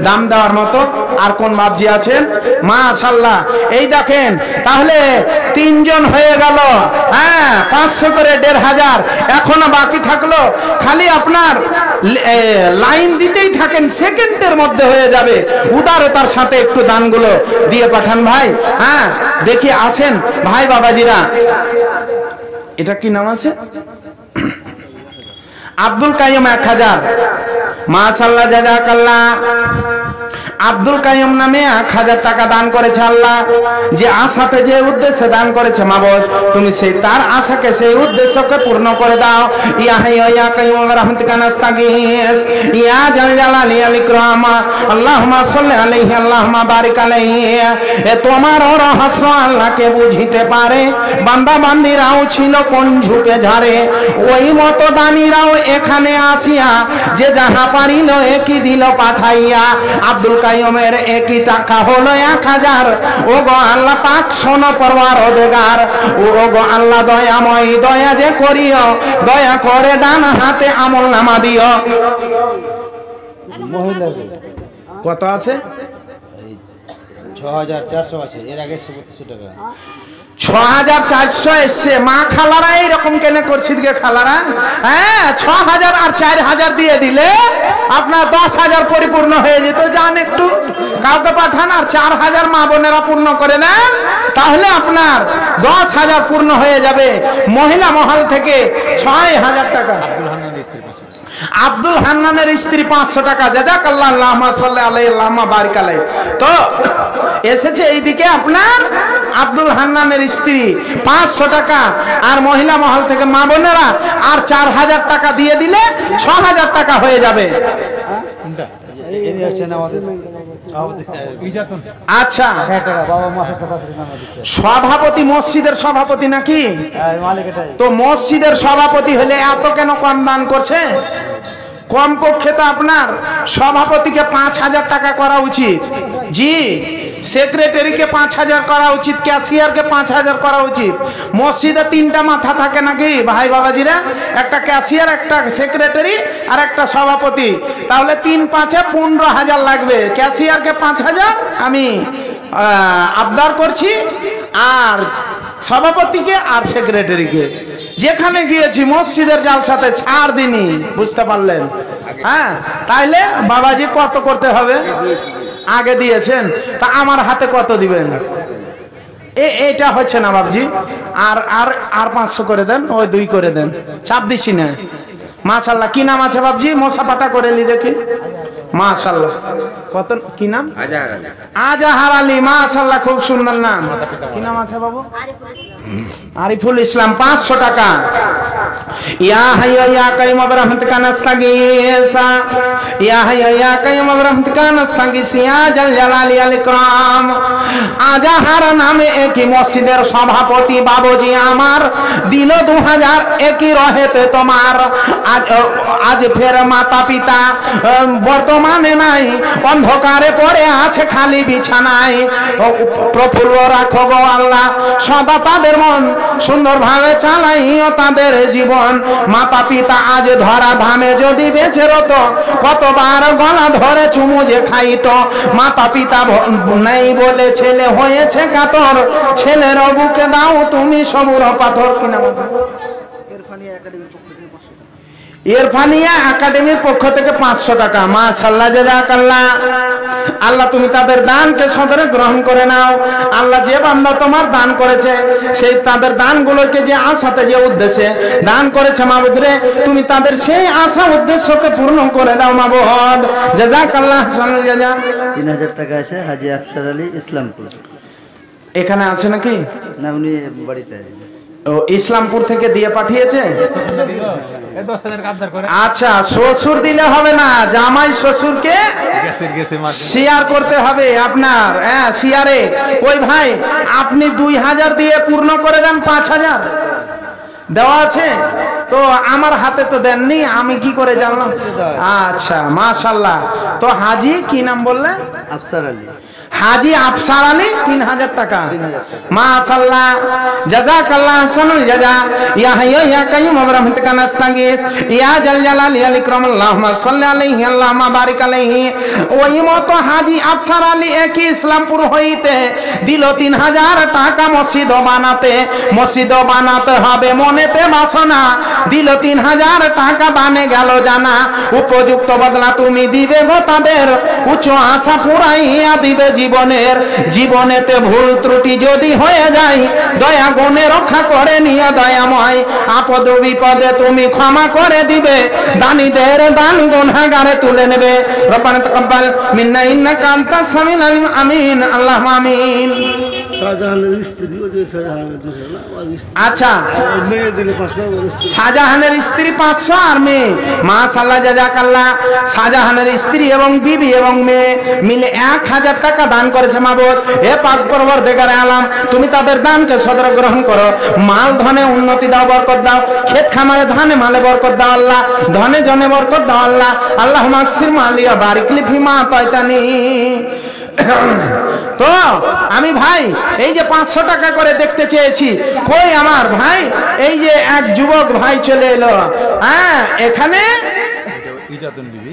দাম দেওয়ার মতো আর কোন বাবজি আছেন? মাশাআল্লাহ, এই দেখেন তাহলে 3 জন হয়ে গেল। হ্যাঁ, 500 করে 1500। এখনো বাকি থাকলো খালি আপনার লাইন দিতেই থাকেন, সেকেন্ডের মধ্যে হয়ে যাবে। উদারতার সাথে একটু দানগুলো দিয়ে পাঠান ভাই। হ্যাঁ, দেখি আসেন ভাই বাবাজিরা। এটা কি নাম আছে? আব্দুল কাইয়ুম 1000। মাশাআল্লাহ, জাযাকাল্লাহ। আব্দুল কাইয়ুম নামে 1000 টাকা দান করেছে আল্লাহ। যে আশাতে যে উদ্দেশ্যে দান করেছে মাবুদ, তুমি সেই তার আশাকে সেই উদ্দেশ্যকে পূর্ণ করে দাও। ইয়া হাইয়্যু ইয়া কাইয়্যুম বিরহমাতিকা নাস্তাগীস, ইয়া জাল জালালি ওয়াল ইকরাম, আল্লাহুম্মা সাল্লি আলাইহি আল্লাহুম্মা বারিক আলাইহি। এ তোমার রহস্য আল্লাহকে বুঝিতে পারে, বান্দা বান্দিরাও ছিল কোন ঝুঁকে ঝাড়ে, ওই মত দানীরাও এখানে আসিয়া যে যাহা পারিল একই দিল পাঠাইয়া। আব্দুল কাইয়ুমের 1 টাকা হলো 1000। ও গো আল্লাহ পাক শোনো পরওয়ারদিগার, ও গো আল্লাহ দয়াময়, দয়া যে করিও, দয়া করে ডান হাতে আমল নামা দিও। কত আছে? 6400 আছে, এর আগে 700 টাকা। 6400 এসছে। মা খালারা এইরকম কেন করছি দিকে খালারা? হ্যাঁ, 6000 আর 4000 দিয়ে দিলে আপনার 10000 পরিপূর্ণ হয়ে যেত। যান একটু কাউকে পাঠান আর 4000 মা বোনেরা পূর্ণ করে নেন, তাহলে আপনার 10000 পূর্ণ হয়ে যাবে। মহিলা মহল থেকে 6000 টাকা। আব্দুল হান্নানের স্ত্রী 500 টাকা, জাযাকাল্লাহ, আল্লাহুম্মা সাল্লি আলাইহি আল্লাহুম্মা বারিক আলাইহি। তো এসেছে এইদিকে আপনার আব্দুল হান্নানের স্ত্রী 500 টাকা, আর মহিলা মহল থেকে মা বোনেরা আর 4000 টাকা দিয়ে দিলে 6000 টাকা হয়ে যাবে। আচ্ছা, সভাপতি মসজিদের সভাপতি নাকি? তো মসজিদের সভাপতি হলে এত কেন কম দান করছে? কমপক্ষে তো আপনার সভাপতিকে 5000 টাকা করা উচিত, জি, সেক্রেটারিকে 5000 করা উচিত, ক্যাশিয়ারকে 5000 করা উচিত। মসজিদে 3টা মাথা থাকে নাকি ভাই বাবাজিরা? একটা ক্যাশিয়ার, একটা সেক্রেটারি আর একটা সভাপতি। তাহলে 3 5 15,000 লাগবে। ক্যাশিয়ারকে 5000 আমি আবদার করছি, আর সভাপতিকে আর সেক্রেটারিকে যেখানে গিয়েছি মসজিদের জালসাতে ছাড় দিনি, বুঝতে পারলেন? হ্যাঁ, তাইলে বাবাজি কত করতে হবে? আগে দিয়েছেন, তা আমার হাতে কত দিবেন? এটা হচ্ছে না বাবজি, আর আর আর 500 করে দেন, ওই 2 করে দেন, চাপ দিছি না। মাশাআল্লাহ, কি নাম আছে বাবজি? মোসাফাটা করে নি দেখি। মাশাআল্লাহ, কত, কি নাম? আজাহার আলী। মাশাআল্লাহ, খুব সুন্দর নাম। কি নাম আছে বাবু? আরিফুল ইসলাম। 500 টাকা। ইয়া হাইয়া ইয়া কাইয়ুম বিরহমাতিকা নাস্তাগীসা, ইয়া হাইয়া ইয়া কাইয়ুম বিরহমাতিকা নাস্তাগীস, ইয়া জাল জালালি আল ইকরাম। আজাহার নামে একই মসজিদের সভাপতি বাবুজি আমার দিল 2000, একই রহেতে তোমার। আজ ফের মাতা পিতা বর্তমানে নাই, অন্ধকারে পড়ে আছে খালি বিছানায়। প্রফুল্ল রাখো গো আল্লাহ সদা তাদের মন, সুন্দরভাবে চালাইও তাদের জীবন। মাতা পিতা আজ ধরা ধামে যদি বেঁচে রত, কতবার গলা ধরে চুমু যে খাইতো। মাতা পিতা নেই বলে ছেলে হয়েছে কাতর, ছেলের বুকে দাও তুমি সবুর পাথর। কিনা ইরফানিয়া একাডেমির পক্ষ থেকে 500 টাকা। মাশাআল্লাহ, জাযাকাল্লাহ। আল্লাহ তুমি তাদের দানকে সদরে গ্রহণ করে নাও। আল্লাহ যে বান্দা তোমার দান করেছে, সেই তাদের দানগুলোকে যে আশাতে যে উদ্দেশ্যে দান করেছে মাবুদ রে, তুমি তাদের সেই আশা উদ্দেশ্যকে পূর্ণ করে দাও মাবুদ। জাযাকাল্লাহ। 3000 টাকা আছে হাজী আফসার আলী, ইসলামপুর। এখানে আছে নাকি? না, উনি বাড়িতে। ও, ইসলামপুর থেকে দিয়ে পাঠিয়েছে। আচ্ছা, শ্বশুর দিলে হবে না, জামাই শ্বশুরকে শেয়ার করতে হবে আপনার। হ্যাঁ, শেয়ারে। ওই ভাই, আপনি 2000 দিয়ে পূর্ণ করে দেন, 5000 দেওয়া আছে তো আমার হাতে তো দেননি, আমি কি করে জানলাম? আচ্ছা, মাশাআল্লাহ। তো হাজি কি নাম বললেন? আফসার আলী। হাজি আফসার আলী 3000 টাকা। মাশাআল্লাহ, জাযাকাল্লাহ আহসানুল জাযা। ইয়া হাইয়্যু ইয়া কাইয়্যুম বিরহমাতিকা নাস্তাগীস, ইয়া জাল জালালি ওয়াল ইকরাম, আল্লাহুম্মা সাল্লি আলাইহি আল্লাহুম্মা বারিক আলাইহি। ওই মত হাজি আফসার আলী একই ইসলামপুর হইতে দিল 3000 টাকা মসজিদ বানাতে। মসজিদ বানাতে হবে মনেতে বাসনা, দিল 3000 টাকা বানে গেল জানা। উপযুক্ত বদলা তুমি দিবে গো তাদের, উচ্চ আশা পুরাইয়া দিবে জীবনের। জীবনেতে ভুল ত্রুটি যদি হয়ে যায়, দয়া গুণে রক্ষা করে নিয়ে দয়াময়। আপদ বিপদে তুমি ক্ষমা করে দিবে, দানীদের দান গুনাহগারে তুলে নেবে। রব্বানা তাকাব্বাল মিন্না ইন্নাকা আনতাস সামিউল আলিম। আমিন, আল্লাহুম্মা আমিন। শাহজাহানের স্ত্রী, আচ্ছা, মেয়ে দিলে 500। শাহজাহানের স্ত্রী 500 আর মেয়ে। মাশাআল্লাহ, জাযাকাল্লাহ। শাহজাহানের স্ত্রী এবং বিবি এবং মেয়ে মিলে 1000 টাকা দান করেছে মাবুদ। হে পাক পরবর্তীকার আলাম, তুমি তাদের দানকে সদর গ্রহণ করো। মাল ধনে উন্নতি দাও, বরকত দাও। ক্ষেত খামারে ধানে মালে বরকত দাও আল্লাহ, ধনে জনে বরকত দাও আল্লাহ। আল্লাহুম্মা আকসির মালিয়া বারিক লি ফিমা আতাইতানি। তো আমি ভাই এই যে 500 টাকা করে দেখতে চেয়েছি, কই আমার ভাই? এই যে এক যুবক ভাই চলে এলো। হ্যাঁ, এখানে ইজাতুন বিবি।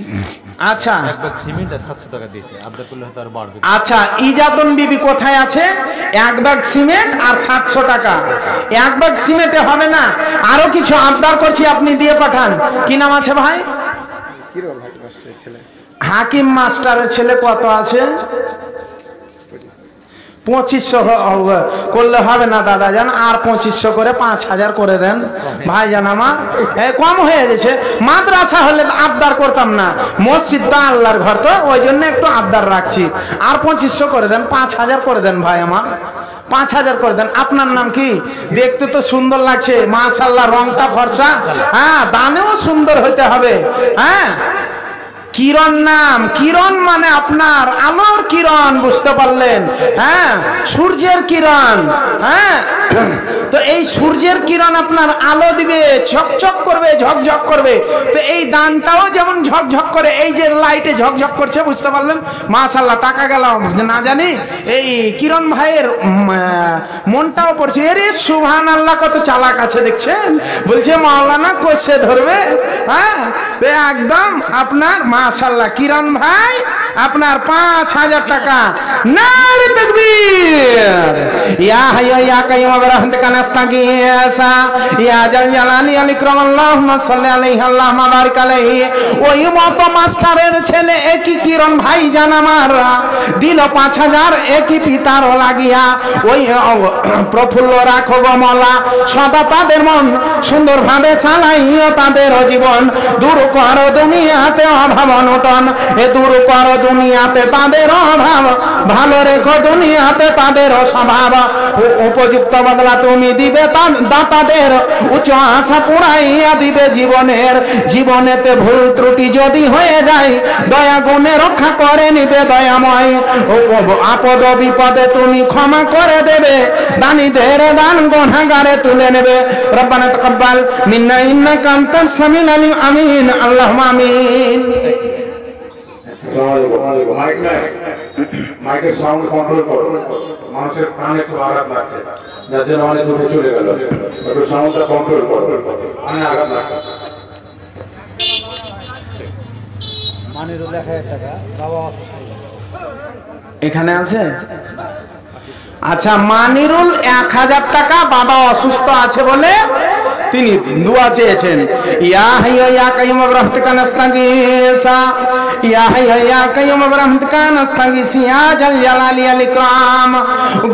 আচ্ছা, এক ব্যাগ সিমেন্ট আর 700 টাকা দিয়েছে, আবদার করলে হয়তো আর বাড়বে। আচ্ছা, ইজাতুন বিবি কোথায় আছে? এক ব্যাগ সিমেন্ট আর 700 টাকা। এক ব্যাগ সিমেন্টে হবে না, আরো কিছু আবদার করছি, আপনি দিয়ে পাঠান। কি নাম আছে ভাই? হাকিম মাস্টারের ছেলে কত আছে? 2500 করলে হবে না দাদা জান, আর 2500 করে 5000 করে দেন ভাই জান আমার। কম হয়ে গেছে, মাদ্রাসা হলে আবদার করতাম না, মসজিদটা আল্লাহর ঘর তো ওই জন্য একটু আবদার রাখছি। আর 2500 করে দেন, 5000 করে দেন ভাই আমার, 5000 করে দেন। আপনার নাম কি? দেখতে তো সুন্দর লাগছে মাশাআল্লাহ, রংটা ফর্সা, হ্যাঁ দানেও সুন্দর হইতে হবে। হ্যাঁ কিরণ নাম, কিরণ মানে আপনার আলোর কিরণ, বুঝতে পারলেন? হ্যাঁ সূর্যের কিরণ। হ্যাঁ তো এই সূর্যের কিরণ আপনার আলো দিবে, ঝকঝক করবে, ঝকঝক করবে। তো এই দানটাও যেমন ঝকঝক করে, এই যে লাইটে ঝকঝক করছে, বুঝতে পারলেন? মাশাআল্লাহ, টাকা গেল না জানি এই কিরণ ভাইয়ের মনটাও পড়ছে। এরে সুবহানাল্লাহ, কত চালাক আছে দেখছেন, বলছে মাওলানা কষে ধরবে। হ্যাঁ তো একদম আপনার মাশাআল্লাহ কিরণ ভাই আপনার 5000 টাকা। নারে তাকবীর। ইয়া হাইয়্যু ইয়া কাইয়্যুম বিরহমাতিকা নাস্তাগীসা ইয়া জাল জালালি ওয়াল ইকরাম আল্লাহুম্মা সাল্লি আলাইহি আল্লাহুম্মা বারিক আলাইহি। ওই মত মাস্টারের ছেলে একই কিরণ ভাই জান আমার দিল 5000 একই পিতার লাগিয়া। ওই প্রফুল্ল রাখো গো মওলা, সদা তাদের মন সুন্দরভাবে চালাইও তাদের জীবন। দূর করো দুনিয়াতে অভাব অনটন, এ দূর করো দুনিয়াতে তাদের অভাব, ভালো রেখো দুনিয়াতে তাদের স্বভাব। উপযুক্ত বদলা তুমি দিবে দাতাদের, উচ্চ আশা পুরাইয়া দিবে জীবনের। জীবনেতে ভুল ত্রুটি যদি হয়ে যায়, দয়া গুণে রক্ষা করে নিবে দয়াময়। আপদ বিপদে তুমি ক্ষমা করে দেবে, দানীদের দান গুনাহগারে তুলে নেবে। রব্বানা তাকাব্বাল মিন্না ইন্নাকা আনতাস সামিউল আলিম। আমিন আল্লাহুম্মা আমিন। মাইকের সাউন্ড কন্ট্রোল করো, মানুষের কানে একটু আঘাত লাগছে, যার জন্য অনেক দূরে চলে গেল। একটু সাউন্ডটা কন্ট্রোল করো, কানে আঘাত লাগছে। মানিরুল 1000 টাকা, বাবা অসুস্থ। এখানে আছে? আচ্ছা, মানিরুল 1000 টাকা, বাবা অসুস্থ আছে বলে তিনি দোয়া চেয়েছেন। ইয়া হাইয়্যু ইয়া কাইয়্যুম বিরহমাতিকা নাস্তাগীসা ইয়া হাইয়্যু ইয়া কাইয়্যুম বিরহমাতিকা নাস্তাগীসা ইয়া জাল জালালি ওয়াল ইকরাম।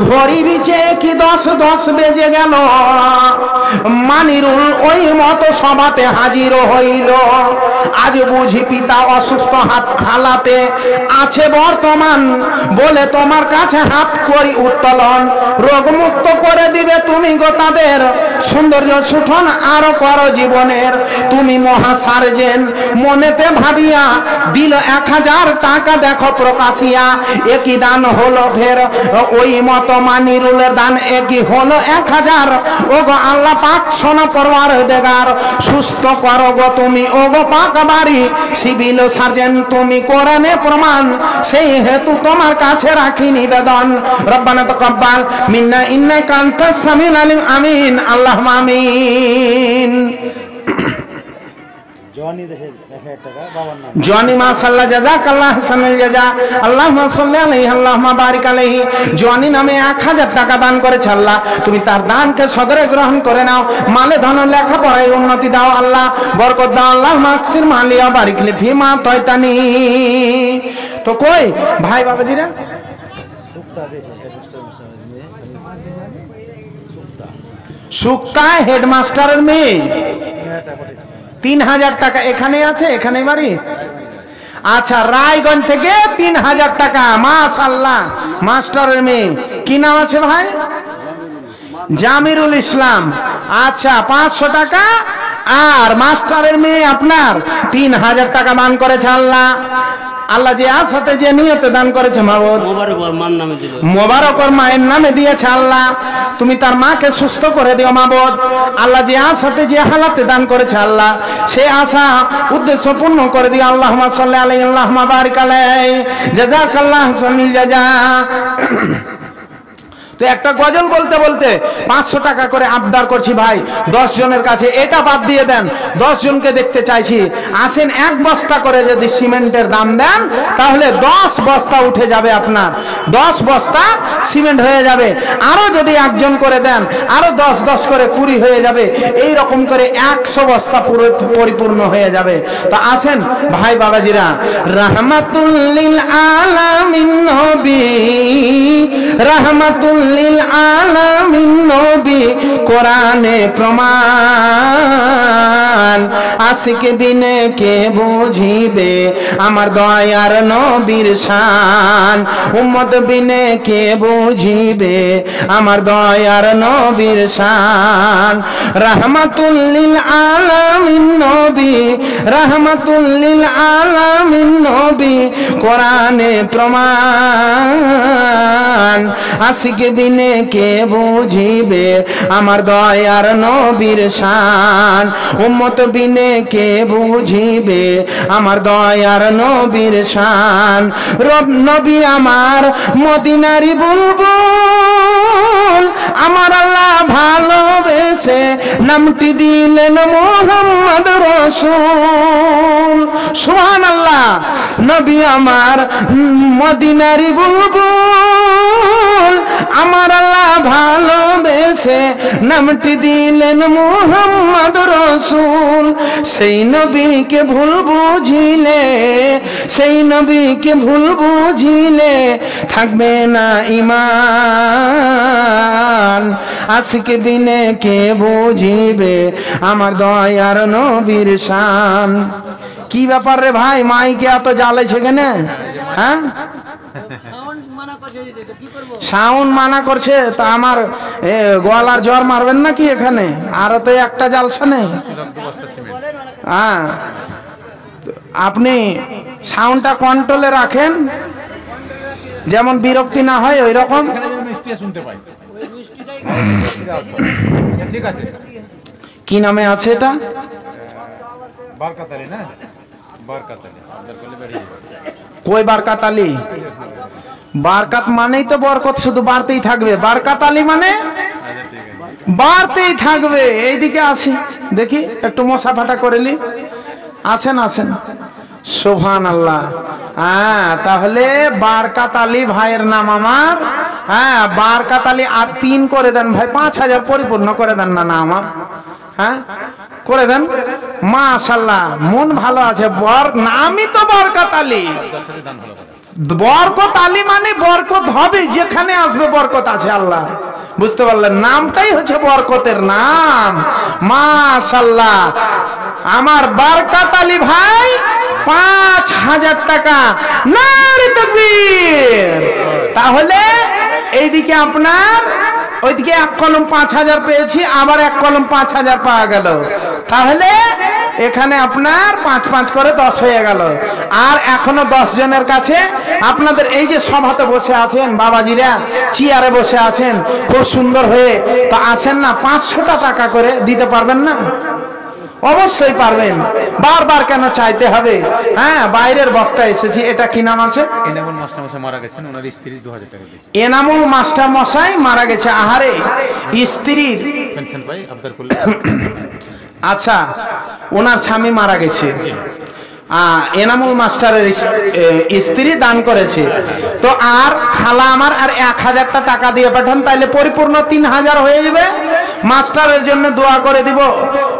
ঘড়ি বিছে কি 10 বেজে গেল, মানিরুল ওই মতো সভাতে হাজির হইল। আজ বুঝি পিতা অসুস্থ হালাতে আছে বর্তমান, বলে তোমার কাছে হাত করি উত্তোলন। রোগ মুক্ত করে দিবে তুমি গো তাদের, সৌন্দর্য সুঠন আরো করো জীবনের। তুমি মহা সার্জেন মনেতে ভাবিয়া দিল 1000 টাকা, দেখো প্রকাশিয়া একই দান হলো ফের। ওই মতো মানিরুলের দান একই হলো 1000। ও গো আল্লাহ পাক শোনো পরওয়ারদিগার, সুস্থ করো গো তুমি ও গো পাক বাড়ি। সিভিল সার্জন তুমি কোরআনে প্রমাণ, সেই হেতু তোমার কাছে রাখি নিবেদন। রব্বানা তাকাব্বাল মিন্না ইন্নাকা আনতাস সামিউল আলিম। আমিন আল্লাহুম্মা আমিন। জনি 1000 টাকা, বাবার নাম জনি মাশাআল্লাহ জাযাকাল্লাহ হাসানাল জাযা আল্লাহুম্মা সাল্লি আলাইহি আল্লাহুম্মা বারিক আলাইহি। জনি নামে 1000 টাকা দান করেছে আল্লাহ, তুমি তার দানকে সদরে গ্রহণ করে নাও। মালে ধন লেখাপড়ায় উন্নতি দাও আল্লাহ, বরকত দাও আল্লাহ। মাকসির মালিয়া বারিক লি ফিমা তাইতানি। তো কই ভাই বাবাজিরা সুক্তা দিয়েছে হেডমাস্টার মেয়ে, সুক্তা সুক্তা হেডমাস্টারের মেয়ে 3000 টাকা। এখানে আছে, এখানে বাড়ি। আচ্ছা, রায়গঞ্জ থেকে 3000 টাকা। মাশাআল্লাহ, মাস্টারের মেয়ে কি নাম আছে ভাই? জামিরুল ইসলাম। আচ্ছা, 500 টাকা। আর মাস্টারের মেয়ে আপনার 3000 টাকা দান করেছে আল্লাহ। আল্লাহ যে আসাতে যে নিয়তে দান করেছে মাবুদ, মোবারক ওর মায়ের নামে দিয়েছে আল্লাহ, তুমি তার মাকে সুস্থ করে দিও মাবুদ। আল্লাহ যে আসাতে যে হালাতে দান করেছে আল্লাহ, সে আশা উদ্দেশ্য পূর্ণ করে দিও। আল্লাহুম্মা সাল্লি আলাইহি আল্লাহুম্মা বারিক আলাইহি জাযাকাল্লাহু হাসানাল জাযা। তো একটা গজল বলতে বলতে 500 টাকা করে আবদার করছি ভাই 10 জনের কাছে, এটা বাদ দিয়ে দেন, 10 জনকে দেখতে চাইছি, আসেন 1 বস্তা করে যদি সিমেন্টের দাম দেন তাহলে 10 বস্তা উঠে যাবে আপনার, 10 বস্তা সিমেন্ট হয়ে যাবে। আরো যদি একজন করে দেন আরো 10 করে 20 হয়ে যাবে, এই রকম করে 100 বস্তা পুরো পরিপূর্ণ হয়ে যাবে। তো আসেন ভাই বাবাজিরা, রাহমাতুল লিল আলামিন নবী, রাহমাতুল লিল আলামিন নবী, কোরআনে প্রমাণ, আশিক বিনে কে বুঝিবে আমার দয়ার নবীর শান, উম্মত বিনে কে বুঝিবে আমার দয়ার নবীর শান। রাহমাতুল লিল আলামিন নবী, রাহমাতুল লিল আলামিন নবী, কোরআনে প্রমাণ, আশিক বিনে কে বুঝিবে আমার দয়ার নবীর শান, উম্মত বিনে কে বুঝিবে আমার দয়ার নবীর শান। রব নবী আমার মদিনারি বুলবুল, আমার আল্লাহ ভালোবেসে নামটি দিলেন মুহাম্মদ রাসূল। সুবহানাল্লাহ। নবী আমার মদিনারি বুলবুল, আমার আল্লাহ ভালোবেসে নামটি দিলেন মুহাম্মদ রাসূল। সেই নবীকে ভুল বুঝিলে, সেই নবীকে ভুল বুঝিলে থাকবে না ঈমান, আজকে দিনে কে বুঝিবে আমার দয়ার নবীর শান। কি ব্যাপার রে ভাই, মাইকে এত জ্বালাইছে কেন? হ্যাঁ, সাউন্ড মানা করছে, তা আমার গলার জ্বর মারবেন নাকি এখানে? আরো তো একটা জালসা নেই। হ্যাঁ, আপনি সাউন্ডটা কন্ট্রোলে রাখেন, যেমন বিরক্তি না হয় ওই রকম। কি নামে আছে এটা? বারকাতালি না, বারকাতালি। কই বারকাত আলী? বারকাত মানেই তো বরকত, শুধু বাড়তেই থাকবে। বারকাত আলী মানে বাড়তেই থাকবে। এইদিকে আসি দেখি, একটু মশা ফাটা করেলি। আসেন আসেন, সুবহানাল্লাহ। হ্যাঁ, তাহলে বারকাত আলী ভাইয়ের নাম আমার। হ্যাঁ, বারকাত আলী আর 3 করে দেন ভাই, 5000 পরিপূর্ণ করে দেন না আমার। হ্যাঁ, করে দেন। মাশাআল্লাহ, মন ভালো আছে। নামই তো বরকত আলী। বরকত আলী মানে বরকত হবে, যেখানে আসবে বরকত আছে আল্লাহ। বুঝতে পারলেন? নামটাই হচ্ছে বরকতের নাম। মাশাআল্লাহ, আমার বরকত আলী ভাই 5000 টাকা। নারে তাকবীর। তাহলে এইদিকে আপনার, ওইদিকে 1 কলম 5000 পেয়েছি, আবার 1 কলম 5000 পাওয়া গেল। তাহলে এখানে আপনার 5 করে 10 হয়ে গেল। আর এখনো 10 জনের কাছে আপনাদের এই যে সভাতে বসে আছেন বাবাজিরা, চেয়ারে বসে আছেন খুব সুন্দর হয়ে, তো আসেন না 500 টাকা করে দিতে পারবেন না? অবশ্যই পারবেন। বারবার কেন চাইতে হবে? হ্যাঁ, বাইরের বক্তা এসেছি। এটা কি নাম আছে? এনামুল মাস্টার মশাই মারা গেছেন, ওনার স্ত্রী 2000 টাকা দিয়েছে। এনামুল মাস্টার মশাই মারা গেছে। আহারে, স্ত্রীর পেনশন পাই আবদার করলে। আচ্ছা, ওনার স্বামী মারা গেছে, এনামুল মাস্টারের স্ত্রী দান করেছে। তো আর খালা আমার আর 1000 টাকা দিয়ে পাঠান, তাইলে পরিপূর্ণ 3000 হয়ে যাবে। মাস্টারের জন্য দোয়া করে দিব।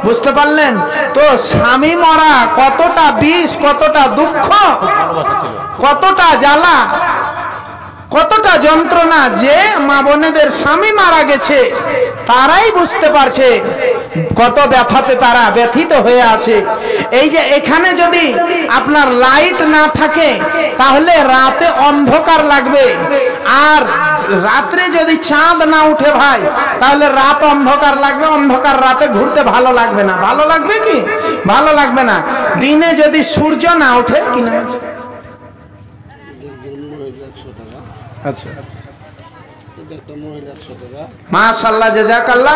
বুঝতে পারলেন তো? স্বামী মরা কতটা বিষ, কতটা দুঃখ, কতটা জ্বালা, কতটা যন্ত্রণা, যে মা বোনেদের স্বামী মারা গেছে তারাই বুঝতে পারছে কত ব্যথাতে তারা ব্যথিত হয়ে আছে। এই যে এখানে যদি আপনার লাইট না থাকে তাহলে রাতে অন্ধকার লাগবে, আর রাত্রে যদি চাঁদ না উঠে ভাই তাহলে রাত অন্ধকার লাগবে। অন্ধকার রাতে ঘুরতে ভালো লাগবে না। ভালো লাগবে কি? ভালো লাগবে না। দিনে যদি সূর্য না ওঠে কি না? আচ্ছা, মাশাআল্লাহ, জাযাকাল্লাহ।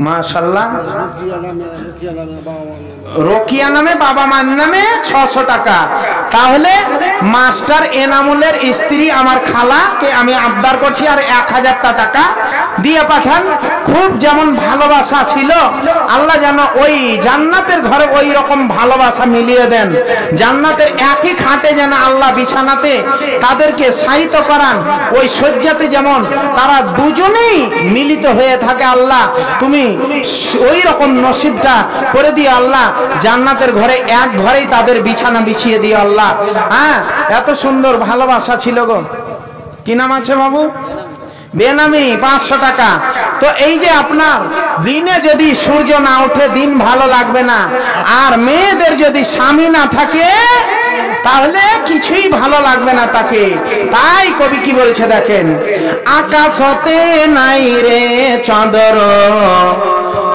মাশাআল্লাহ। রোকিয়া নামে বাবা মার নামে। রোকিয়া নামে বাবা মার নামে 600 টাকা। তাহলে মাস্টার এনামুলের স্ত্রী আমার খালাকে আমি আবদার করছি আর 1000 টাকা দিয়ে পাঠান। খুব যেমন ভালোবাসা ছিল আল্লাহ যেন ওই জান্নাতের ঘরে ওই রকম ভালোবাসা মিলিয়ে দেন। জান্নাতের একই খাটে যেন আল্লাহ বিছানাতে তাদেরকে শায়িত করান, ওই শয্যাতে যেমন তারা দুজনেই মিলিত হয়ে থাকে। আল্লাহ তুমি ওই রকম নসিবটা করে দিও আল্লাহ। জান্নাতের ঘরে এক ঘরেই তাদের বিছানা বিছিয়ে দিও আল্লাহ। হ্যাঁ, এত সুন্দর ভালোবাসা ছিল গো। কি নাম আছে বাবু? বেনামি 500 টাকা। তো এই যে আপনার দিনে যদি সূর্য না ওঠে দিন ভালো লাগবে না, আর মেয়েদের যদি স্বামী না থাকে তাহলে কিছুই ভালো লাগবে না তাকে। তাই কবি কি বলছে দেখেন, আকাশতে নাই রে চাঁদর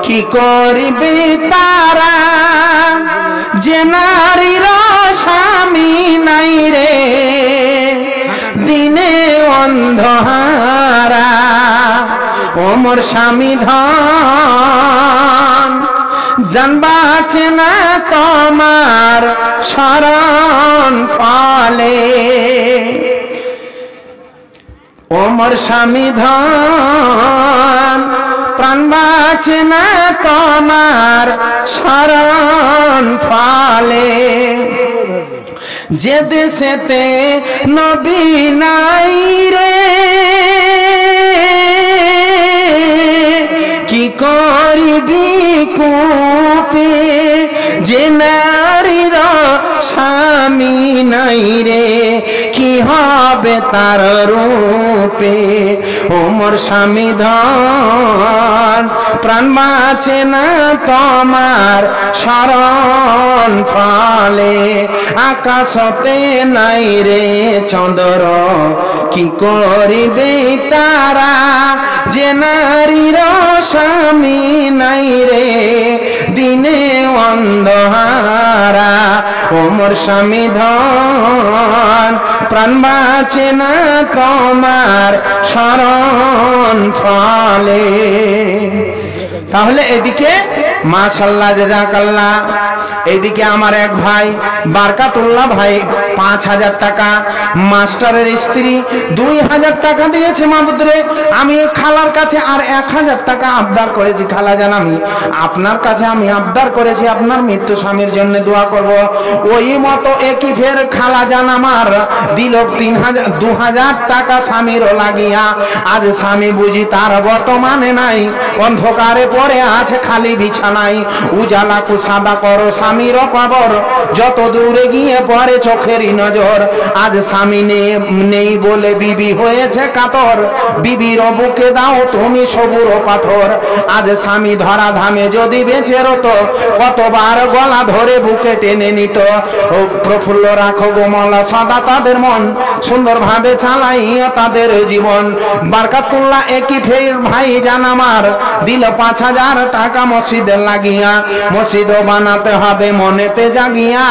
কি করিবে তারা, যে নারীর স্বামী নাই রে দিনে অন্ধহারা। ও মোর স্বামী ধন জানবাছে না তোমার শরণ ফলে। ও মোর স্বামী ধন প্রাণ বাঁচে না তোমার শরণ ফলে। যে দেশেতে নবী নাই রে কি করিবি কুপে, যে নারীর স্বামী নাই রে কি হবে তার রূপে। ও মোর স্বামী ধন প্রাণ বাঁচে না তোমার শরণ ফলে। আকাশতে নাই রে চন্দ্র কি করিবে তারা, যে নারীর স্বামী নাই রে দিনে অন্ধহারা। ও মোর স্বামী ধন প্রাণ বাঁচে না তোমার শরণ ফলে। তাহলে এদিকে মাশাআল্লাহ জাযাকাল্লাহ, এদিকে আমার এক ভাই বারকাতুল্লাহ ভাই 5000 টাকা, মাস্টারের স্ত্রী 2000 টাকা দিয়েছে। মাহমুদরে আমি খালার কাছে আর 1000 টাকা আবদার করেছি। খালা জান আমি আপনার কাছে আমি আবদার করেছি আপনার মৃত্যু স্বামীর জন্য দোয়া করব। ওই মতো একই ফের খালা জান আমার দিল 2000 টাকা স্বামীরও লাগিয়া। আজ স্বামী বুঝি তার বর্তমানে নাই, অন্ধকারে পড়ে আছে খালি বিছানায়। উজালা কু সাদা করো স্বামীর কবর, যত দূরে গিয়ে পড়ে চোখেরই নজর। আজ স্বামী নেই বলে বিবি হয়েছে কাতর, বিবির বুকে দাও তুমি সবুর পাথর। আজ স্বামী ধরা ধামে যদি বেঁচে রতো, কতবার গলা ধরে বুকে টেনে নিত। ও প্রফুল্ল রাখো গোমলা সদা তাদের মন, সুন্দরভাবে চালাইও তাদের জীবন। বারকাতুল্লাহ একই ফের ভাই জান আমার দিল 5000 টাকা মসজিদে লাগিয়া। মসজিদও বানাতে হবে মনেতে জাগিয়া,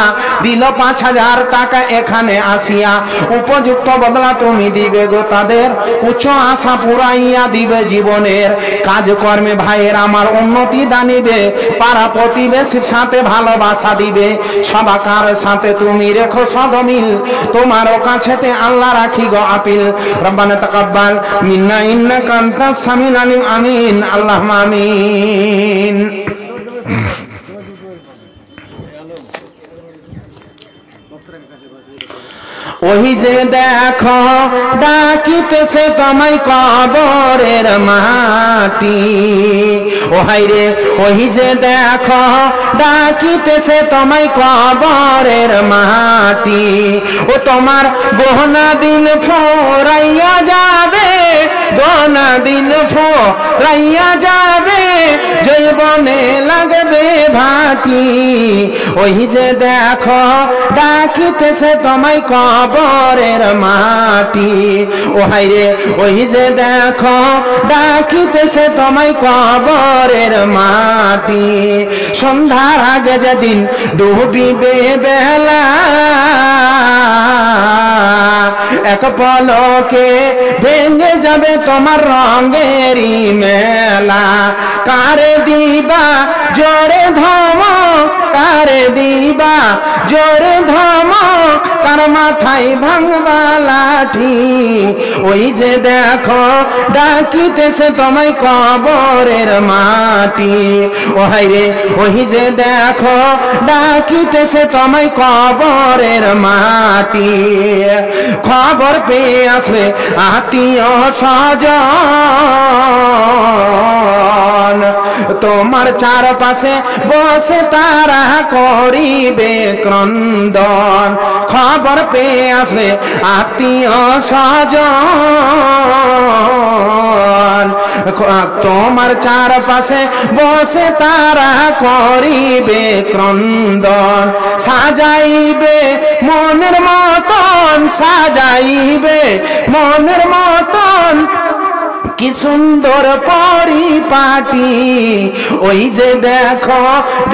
দিল 5000 টাকা এখানে আসিয়া। উপযুক্ত বদলা তুমি দিবে গো তাদের, উচ্চ আশা পুরাইয়া দিবে জীবনের। কাজকর্মে ভাইয়ের আমার উন্নতি দানিবে, পাড়া প্রতিবেশীর সাথে ভালোবাসা দিবে। সবাকার সাথে তুমি রেখো সদমিল, তোমারও কাছেতে আল্লাহ রাখি গো আপিল। রব্বানা তাকাব্বাল মিন্না ইন্নাকা আনতাস সামিউল আলিম। আমিন আল্লাহুম্মা আমিন। ওই যে দেখো ডাকিতেছে তোমায় কবরের মাটি। ও হাই রে ওই যে দেখো ডাকিতেছে তোমায় কবরের মাটি। ও তোমার গহনা দিন ফোরাইয়া যাবে, গহনা দিন ফোরাইয়া যাবে, জৈবনে লাগবে ভাটি। ওই যে দেখো ডাকিতেছে তোমায় কবরের মাটি। ও হাই রে ওই যে দেখো ডাকিতেছে তোমায় কবরের মাটি। সন্ধ্যার আগে যেদিন ডুবিবে বেলা, এক পলকে ভেঙে যাবে তোমার রঙেরই মেলা। কারে দিবা জোরে ধমক, কারে দিবা জোরে ধমক, কার মাথায় ভাঙবা লাঠি। ওই যে দেখো ডাকিতেছে তোমায় কবরের মাটি। ও হায় রে, ওই যে দেখো ডাকিতেছে তোমায় কবরের মাটি। খবর পেয়ে আসবে আত্মীয় স্বজন, তোমার চারপাশে বসে তারা করিবে ক্রন্দন। খবর পেয়ে আসবে আত্মীয় স্বজন, তোমার চারপাশে বসে তারা করিবে ক্রন্দন। সাজাইবে মনের মতন, সাজাইবে মনের মতন কি সুন্দর পরিপাটি। ওই যে দেখো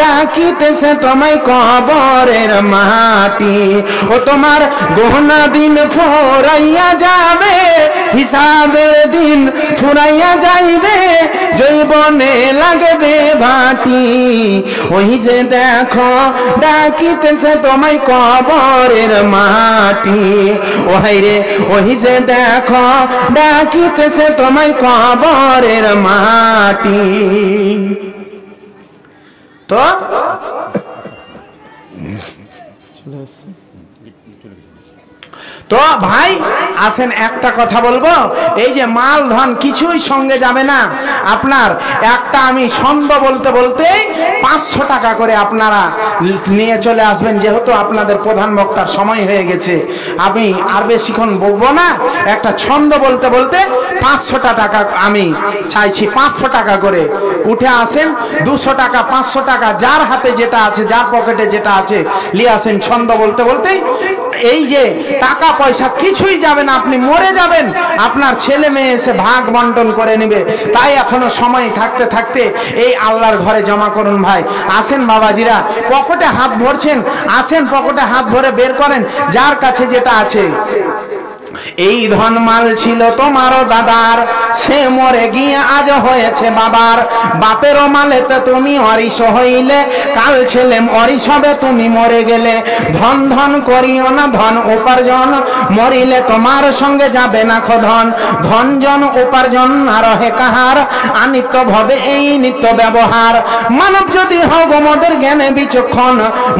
ডাকিতেছে তোমায় কবরের মাটি। ও তোমার গহনা দিন ফুরাইয়া যাবে, হিসাবের দিন ফুরাইয়া যাইবে, জৈবনে লাগবে ভাটি। ওই যে দেখো ডাকিতেছে তোমায় কবরের মাটি। ও হায় রে, ওই যে দেখো ডাকিতেছে তোমায় কবরের মাটি। তো তো ভাই আসেন একটা কথা বলবো, এই যে মাল ধন কিছুই সঙ্গে যাবে না আপনার। একটা আমি ছন্দ বলতে বলতে 500 টাকা করে আপনারা নিয়ে চলে আসবেন, যেহেতু আপনাদের প্রধান বক্তার সময় হয়ে গেছে। আমি আর বেশিক্ষণ বলবো না, একটা ছন্দ বলতে বলতে 500 টাকা আমি চাইছি। 500 টাকা করে উঠে আসেন, 200 টাকা 500 টাকা যার হাতে যেটা আছে, যার পকেটে যেটা আছে নিয়ে আসেন। ছন্দ বলতে বলতেই এই যে টাকা পয়সা কিছুই যাবে না, আপনি মরে যাবেন, আপনার ছেলে মেয়ে এসে ভাগ বন্টন করে নেবে। তাই এখনো সময় থাকতে থাকতে এই আল্লাহর ঘরে জমা করুন ভাই। আসেন বাবাজিরা, পকেটে হাত ভরছেন, আসেন পকেটে হাত ভরে বের করেন যার কাছে যেটা আছে। এই ধনমাল ছিল তোমারও দাদার, সে মরে গিয়ে আজ হয়েছে বাবার। বাপেরও মালেতে তুমি অরিস হইলে, কাল ছেলে অরিস হবে তুমি মরে গেলে। ধন ধন করিও না ধন উপার্জন, মরিলে তোমার সঙ্গে যাবে না খধন। ধন জন উপার্জন না রহে কাহার, আনিত্য ভবে এই নিত্য ব্যবহার। মানব যদি হও গোমদের জ্ঞানে বিচক্ষণ,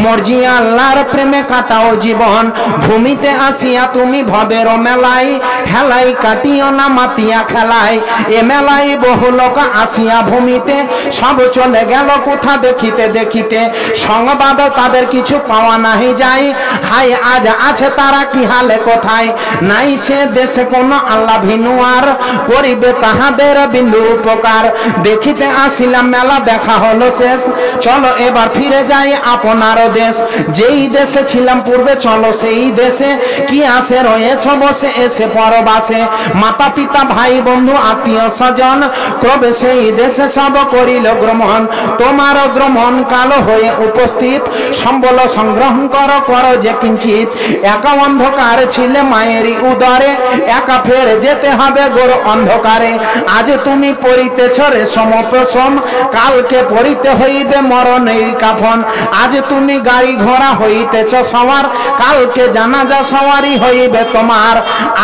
মর্জি আল্লাহর প্রেমে কাটাও জীবন। ভূমিতে আসিয়া তুমি ভবের মেলাই, হেলাই কাটিও না মাতিয়া খেলায়। এ মেলাই বহু লোক আসিয়া ভূমিতে, সব চলে গেল কোথা দেখিতে দেখিতে। সংবাদ তাদের কিছু পাওয়া নাহি যায়, হাই আজ আছে তারা কি হালে কোথায়। নাই সে দেশে কোন আল্লাহ ভিনুয়ার, করিবে তাহাদের বিন্দু উপকার। দেখিতে আসিলাম মেলা দেখা হলো শেষ, চলো এবার ফিরে যাই আপনার দেশ। যেই দেশে ছিলাম পূর্বে চলো সেই দেশে, কি আসে রয়েছ বসে এসে পরবাসে। মাতা পিতা ভাই বন্ধু আত্মীয় স্বজন, কবে সেই দেশে সব করিল গ্রমণ। তোমার গ্রমণ কালো হয়ে উপস্থিত, সম্বল সংগ্রহণ করো করো যে কিঞ্চিত। একা অন্ধকার ছিলে মায়েরই উদরে, একা ফের যেতে হবে গোর অন্ধকারে। আজ তুমি পরিতেছ রে সমপ্রসম, কালকে পরিতে হইবে মরণের কাফন। আজ তুমি গাড়ি ঘোড়া হইতেছ সবার, কালকে জানাজা সওয়ারি হইবে তোমার।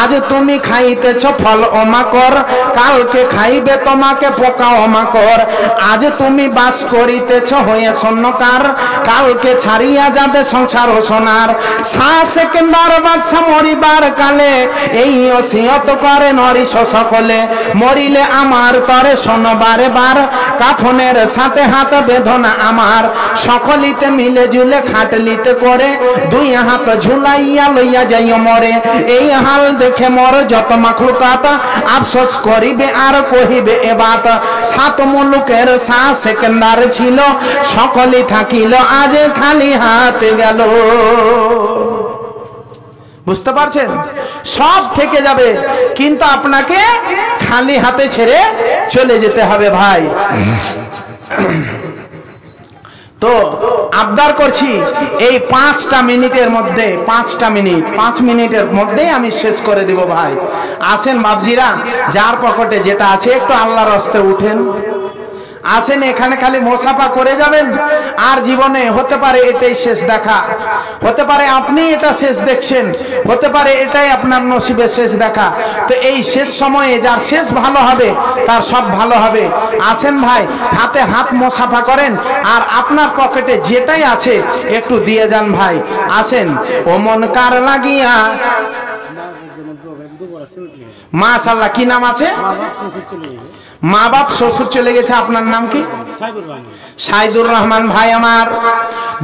আজ তুমি খাইতেছ ফল ও মাকড়, কালকে খাইবে তোমাকে পোকা ও মাকড়। আজ তুমি বাস করিতেছ হয়ে শূন্যকার, কালকে ছাড়িয়া যাবে সংসার ও সোনার। সেকেন্দার বাচ্চা মরিবার কালে, এই ওসিয়ত করে নরিস সকলে। মরিলে আমার তরে শোনবারে বার, কাফনের সাথে হাত বেদনা আমার। সকলিতে মিলে জুলে খাটলিতে করে, দুই হাত ঝুলাইয়া লইয়া যাইও মরে। এই হাল দেখে মর যত মাখলুকাত, আফসোস করিবে আর কহিবে এ বাত। 7 মুলুকের সেকেন্দার ছিল, সকলই থাকিল আজ খালি হাতে গেল। বুঝতে পারছেন? সব থেকে যাবে, কিন্তু আপনাকে খালি হাতে ছেড়ে চলে যেতে হবে ভাই। তো আবদার করছি এই 5টা মিনিটের মধ্যে 5 মিনিটের মধ্যেই আমি শেষ করে দিব ভাই। আসেন বাবজিরা, যার পকেটে যেটা আছে একটু আল্লাহর রাস্তে উঠেন, আসেন এখানে খালি মোসাফা করে যাবেন। আর জীবনে হতে পারে এটাই শেষ দেখা, হতে পারে আপনি এটা শেষ দেখছেন, হতে পারে এটাই আপনার নসিবে শেষ দেখা। তো এই শেষ সময়ে যার শেষ ভালো হবে তার সব ভালো হবে। আসেন ভাই, হাতে হাত মোসাফা করেন আর আপনার পকেটে যেটাই আছে একটু দিয়ে যান ভাই। আসেন। ও মন কার লাগিয়া, মাশাআল্লাহ, কি নাম আছে? মা বাপ শ্বশুর চলে গেছে। আপনার নাম কি? সাইদুর রহমান ভাই আমার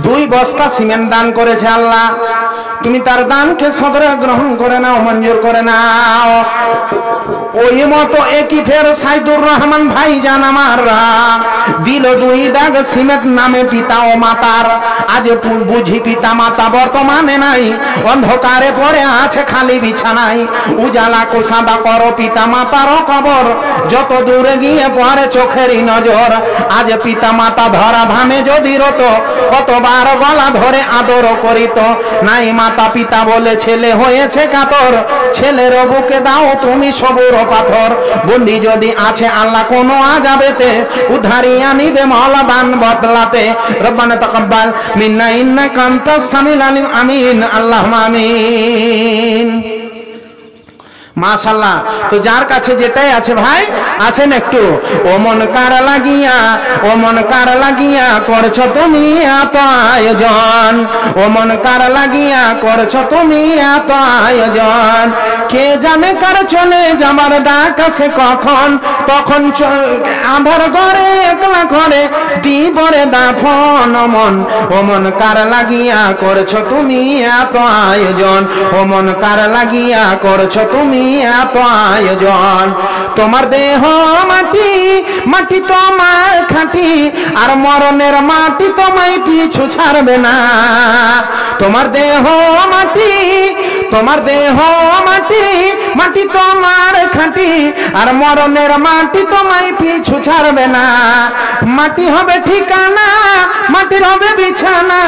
2 বস্তা সিমেন্ট দান করেছে আল্লাহ। তুমি তার দানকে সদরে গ্রহণ করে নাও, মঞ্জুর করে নাও। ওই মতো একই ফের সাইদুর রহমান ভাই জান আমার দিল 2 দাগ সিমেন্ট নামে পিতা ও মাতার। আজ বুঝি পিতা মাতা বর্তমানে নাই, অন্ধকারে পড়ে আছে খালি বিছানায়। উজালা কুসাদা করো পিতা মাতার কবর, যত দূরে গিয়ে পড়ে চোখেরই নজর। আজ পিতা মাতা ধরা ধামে যদি রত, কতবার গলা ধরে আদর করিত। নাই মাতা পিতা বলে ছেলে হয়েছে কাতর, ছেলের বুকে দাও তুমি সবুর পাথর। বন্দি যদি আছে আল্লাহ কোনো আযাবেতে, উদ্ধারিয়া নিবে মাওলা দান বদলাতে। রব্বানা তাকাব্বাল মিন্না ইন্নাকা আনতাস সামিউল আলিম। আমিন আল্লাহুম্মা আমিন। মাশাআল্লাহ। তো যার কাছে যেটাই আছে ভাই আসেন একটু। ও মন কার লাগিয়া, ও মন কার লাগিয়া করছো তুমি এত আয়োজন, ও মন কার লাগিয়া করছো তুমি এত আয়োজন। কে জানে কার চলে যাবার ডাক আছে কখন, তখন আধার ঘরে একলা ঘরে দিবরে দাফন। মন, ও মন কার লাগিয়া করছো তুমি এত আয়োজন, ও মন কার লাগিয়া করছো তুমি এত আয়োজন। তোমার দেহ মাটি, মাটি তোমার খাঁটি, আর মরণের মাটি তোমায় পিছু ছাড়বে না। তোমার দেহ মাটি, তোমার দেহ মাটি, মাটি তোমার খাঁটি, আর মরণের মাটি তোমায় পিছু ছাড়বে না। মাটি হবে ঠিকানা, মাটির হবে বিছানা,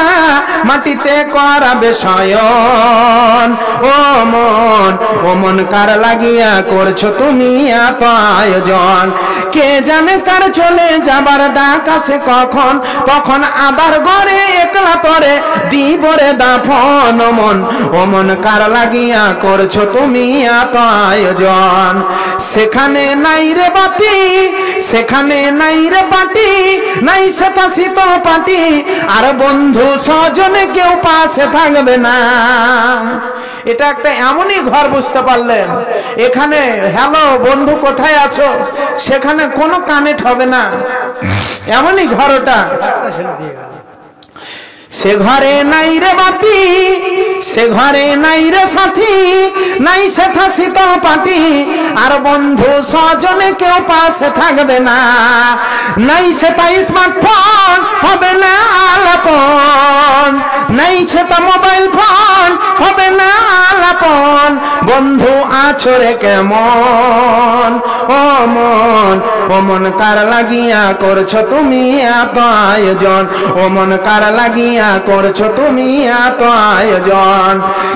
মাটিতে করাবে শয়ন। ও মন, ও মন কার লাগিয়া করছো তুমি এত আয়োজন। কে জানে কার চলে যাবার ডাক আছে কখন, তখন আবার ঘরে একলা তরে দিবরে দাফন। মন, ও মন কার লাগিয়া করছো তুমি এত আয়োজন। সেখানে নাই রে বাতি, সেখানে নাই রে পাটি, নাই সেটা শীতল পাটি, আর বন্ধু স্বজনে কেউ পাশে থাকবে না। এটা একটা এমনই ঘর, বুঝতে পারলেন? এখানে হ্যালো বন্ধু কোথায় আছো, সেখানে কোনো কানেক্ট হবে না, এমনই ঘর ওটা। সে ঘরে নাই রে বাতি, সে ঘরে নাই রে সাথী, নাই সেথা শীতল পাটি, আর বন্ধু স্বজনে কেউ পাশে থাকবে না। নাই সেটা স্মার্টফোন হবে না আলাপন, নাই সেটা মোবাইল ফোন হবে না আলাপন। বন্ধু আছো রে কেমন, ও মন, ও মন কার লাগিয়া করছো তুমি এত আয়োজন, ও মন কার লাগিয়া করছো তুমি এত আয়োজন।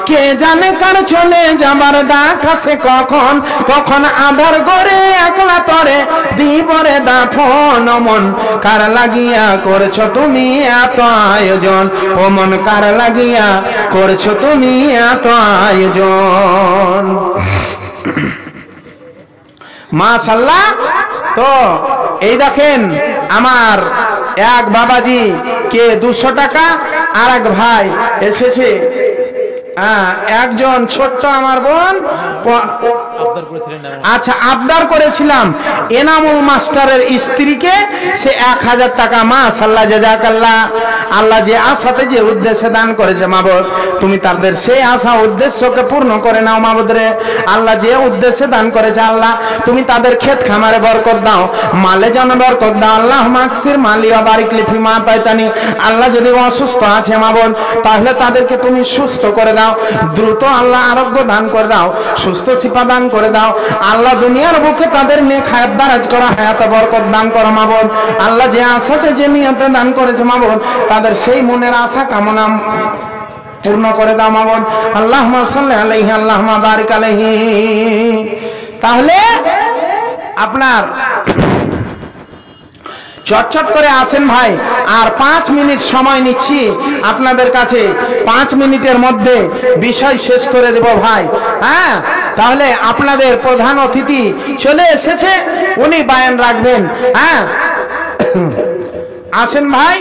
কে জানে কার চলে যাবার ডাক আছে কখন, তখন আধার ঘরে একলা তরে দিবরে দাফন। মন কার লাগিয়া করছো তুমি এত আয়োজন, ও মন কার লাগিয়া করছো তুমি এত আয়োজন। মাশাআল্লাহ। তো এই দেখেন আমার এক বাবাজি কে 200 টাকা, আর এক ভাই এসেছে, একজন ছোট্ট আমার বোন। আচ্ছা, আবদার করেছিলাম এনামুল মাস্টারের স্ত্রীকে, সে 1000 টাকা। মাশাআল্লাহ, জাযাকাল্লাহ। আল্লাহ যে আশাতে যে উদ্দেশ্যে দান করেছে মাবুদ, তুমি তাদের সেই আশা উদ্দেশ্যকে পূর্ণ করে নাও মাবুদ রে। আল্লাহ যে উদ্দেশ্যে দান করেছে আল্লাহ তুমি তাদের ক্ষেত খামারে বরকত দাও, মালে যেন বরকত দাও। আল্লাহ মাকসির মালিয়া বারিক লিফি মা তাইতানি। আল্লাহ যদি অসুস্থ আছে মাবুদ, তাহলে তাদেরকে তুমি সুস্থ করে দাও, দ্রুত আল্লাহ আরোগ্য দান করে দাও, সুস্থ শিফা দান করে দাও আল্লাহ। দুনিয়ার বুকে তাদের নেক হায়াত দারাজ করা, হায়াতে বরকত দান করো মাবুদ। আল্লাহ যে আশাতে যে নিয়তে দান করেছে মাবুদ, তাদের সেই মনের আশা কামনা পূর্ণ করে দাও মাবুদ। আল্লাহুম্মা সাল্লি আলাইহি আল্লাহুম্মা বারিক আলাইহি। তাহলে আপনার চটচট করে আসেন ভাই, আর 5 মিনিট সময় নিচ্ছি আপনাদের কাছে। 5 মিনিটের মধ্যে বিষয় শেষ করে দেব ভাই। হ্যাঁ, তাহলে আপনাদের প্রধান অতিথি চলে এসেছে, উনি বয়ান রাখবেন। হ্যাঁ, আসেন ভাই।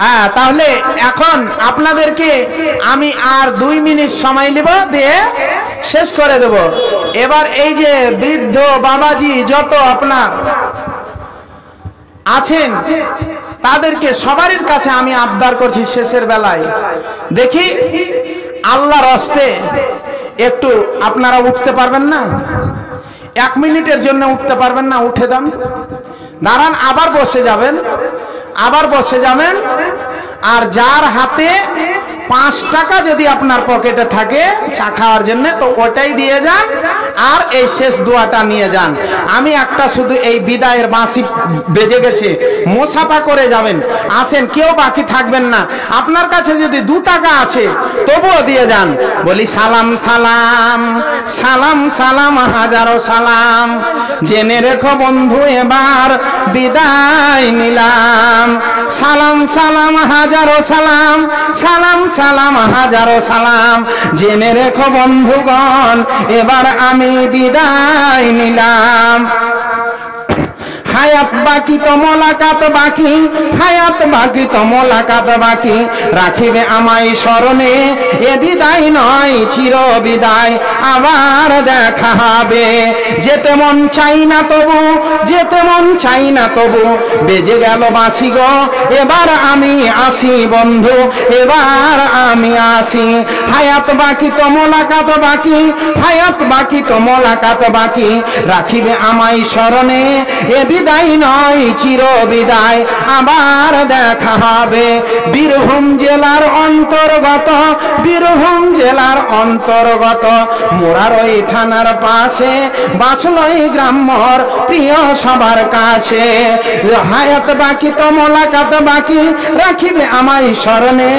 হ্যাঁ, তাহলে এখন আপনাদেরকে আমি আর 2 মিনিট সময় নেব, দিয়ে শেষ করে দেব। এবার এই যে বৃদ্ধ বাবাজি যত আপনার আছেন, তাদেরকে সবারই কাছে আমি আবদার করছি শেষের বেলায়, দেখি আল্লাহর হস্তে একটু আপনারা উঠতে পারবেন না? 1 মিনিটের জন্য উঠতে পারবেন না? উঠে যান, দাঁড়ান, আবার বসে যাবেন, আবার বসে যাবেন। আর যার হাতে 5 টাকা যদি আপনার পকেটে থাকে চা খাওয়ার জন্য, তো ওটাই দিয়ে যান, আর এই শেষ দোয়াটা নিয়ে যান। আমি একটা শুধু এই বিদায়ের বাঁশি বেজে গেছে, মোসাফা করে যাবেন। আসেন, কেউ বাকি থাকবেন না। আপনার কাছে যদি 2 টাকা আছে তবুও দিয়ে যান। বলি সালাম সালাম সালাম সালাম হাজারো সালাম, জেনে রেখো বন্ধু এবার বিদায় নিলাম। সালাম সালাম হাজারো সালাম, সালাম সালাম হাজারো সালাম, জেনে রেখো বন্ধুগণ এবার আমি বিদায় নিলাম। হায়াত বাকি তো মোলাকাত বাকি, হায়াত বাকি তো মোলাকাত বাকি, রাখিবে আমায় স্মরণে এ বিদায় নয় চির বিদায়, আবার দেখা হবে। যেতে মন চাই না তবু, যেতে মন চাই না তবু, বেজে গেল বাঁশি গো এবার আমি আসি বন্ধু, এবার আমি আসি। হায়াত বাকি তো মোলাকাত বাকি, হায়াত বাকি তো মোলাকাত বাকি, রাখিবে আমায় স্মরণে এ বিদায় নয় চির বিদায়, আবার দেখা হবে। বীরভূম জেলার অন্তর্গত, বীরভূম জেলার অন্তর্গত মোরারই থানার পাশে বাসলই গ্রাম্যর প্রিয় সবার কাছে। হায়াত বাকি তো মোলাকাত বাকি, রাখিবে আমায় স্মরণে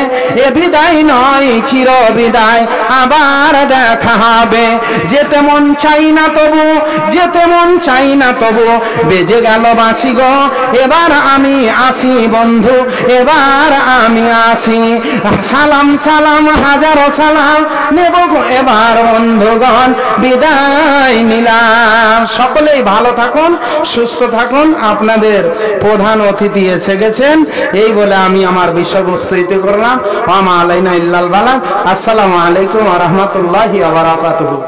এ বিদায় নয় চির বিদায়, আবার দেখা হবে। যেতে মন চাই না তবু, যেতে মন চাই না তবু, বেজে গেল বাঁশি গো এবার আমি আসি বন্ধু, এবার আমি আসি। সালাম সালাম হাজারো সালাম, নেব গো এবার বন্ধুগণ বিদায় নিলাম। সকলেই ভালো থাকুন, সুস্থ থাকুন। আপনাদের প্রধান অতিথি এসে গেছেন, এই বলে আমি আমার বিষয়বস্তু ইতি করলাম। ওয়া মা আলাইনা ইল্লাল বালাগ। আসসালামু আলাইকুম ওয়া রাহমাতুল্লাহি ওয়া বারাকাতুহু।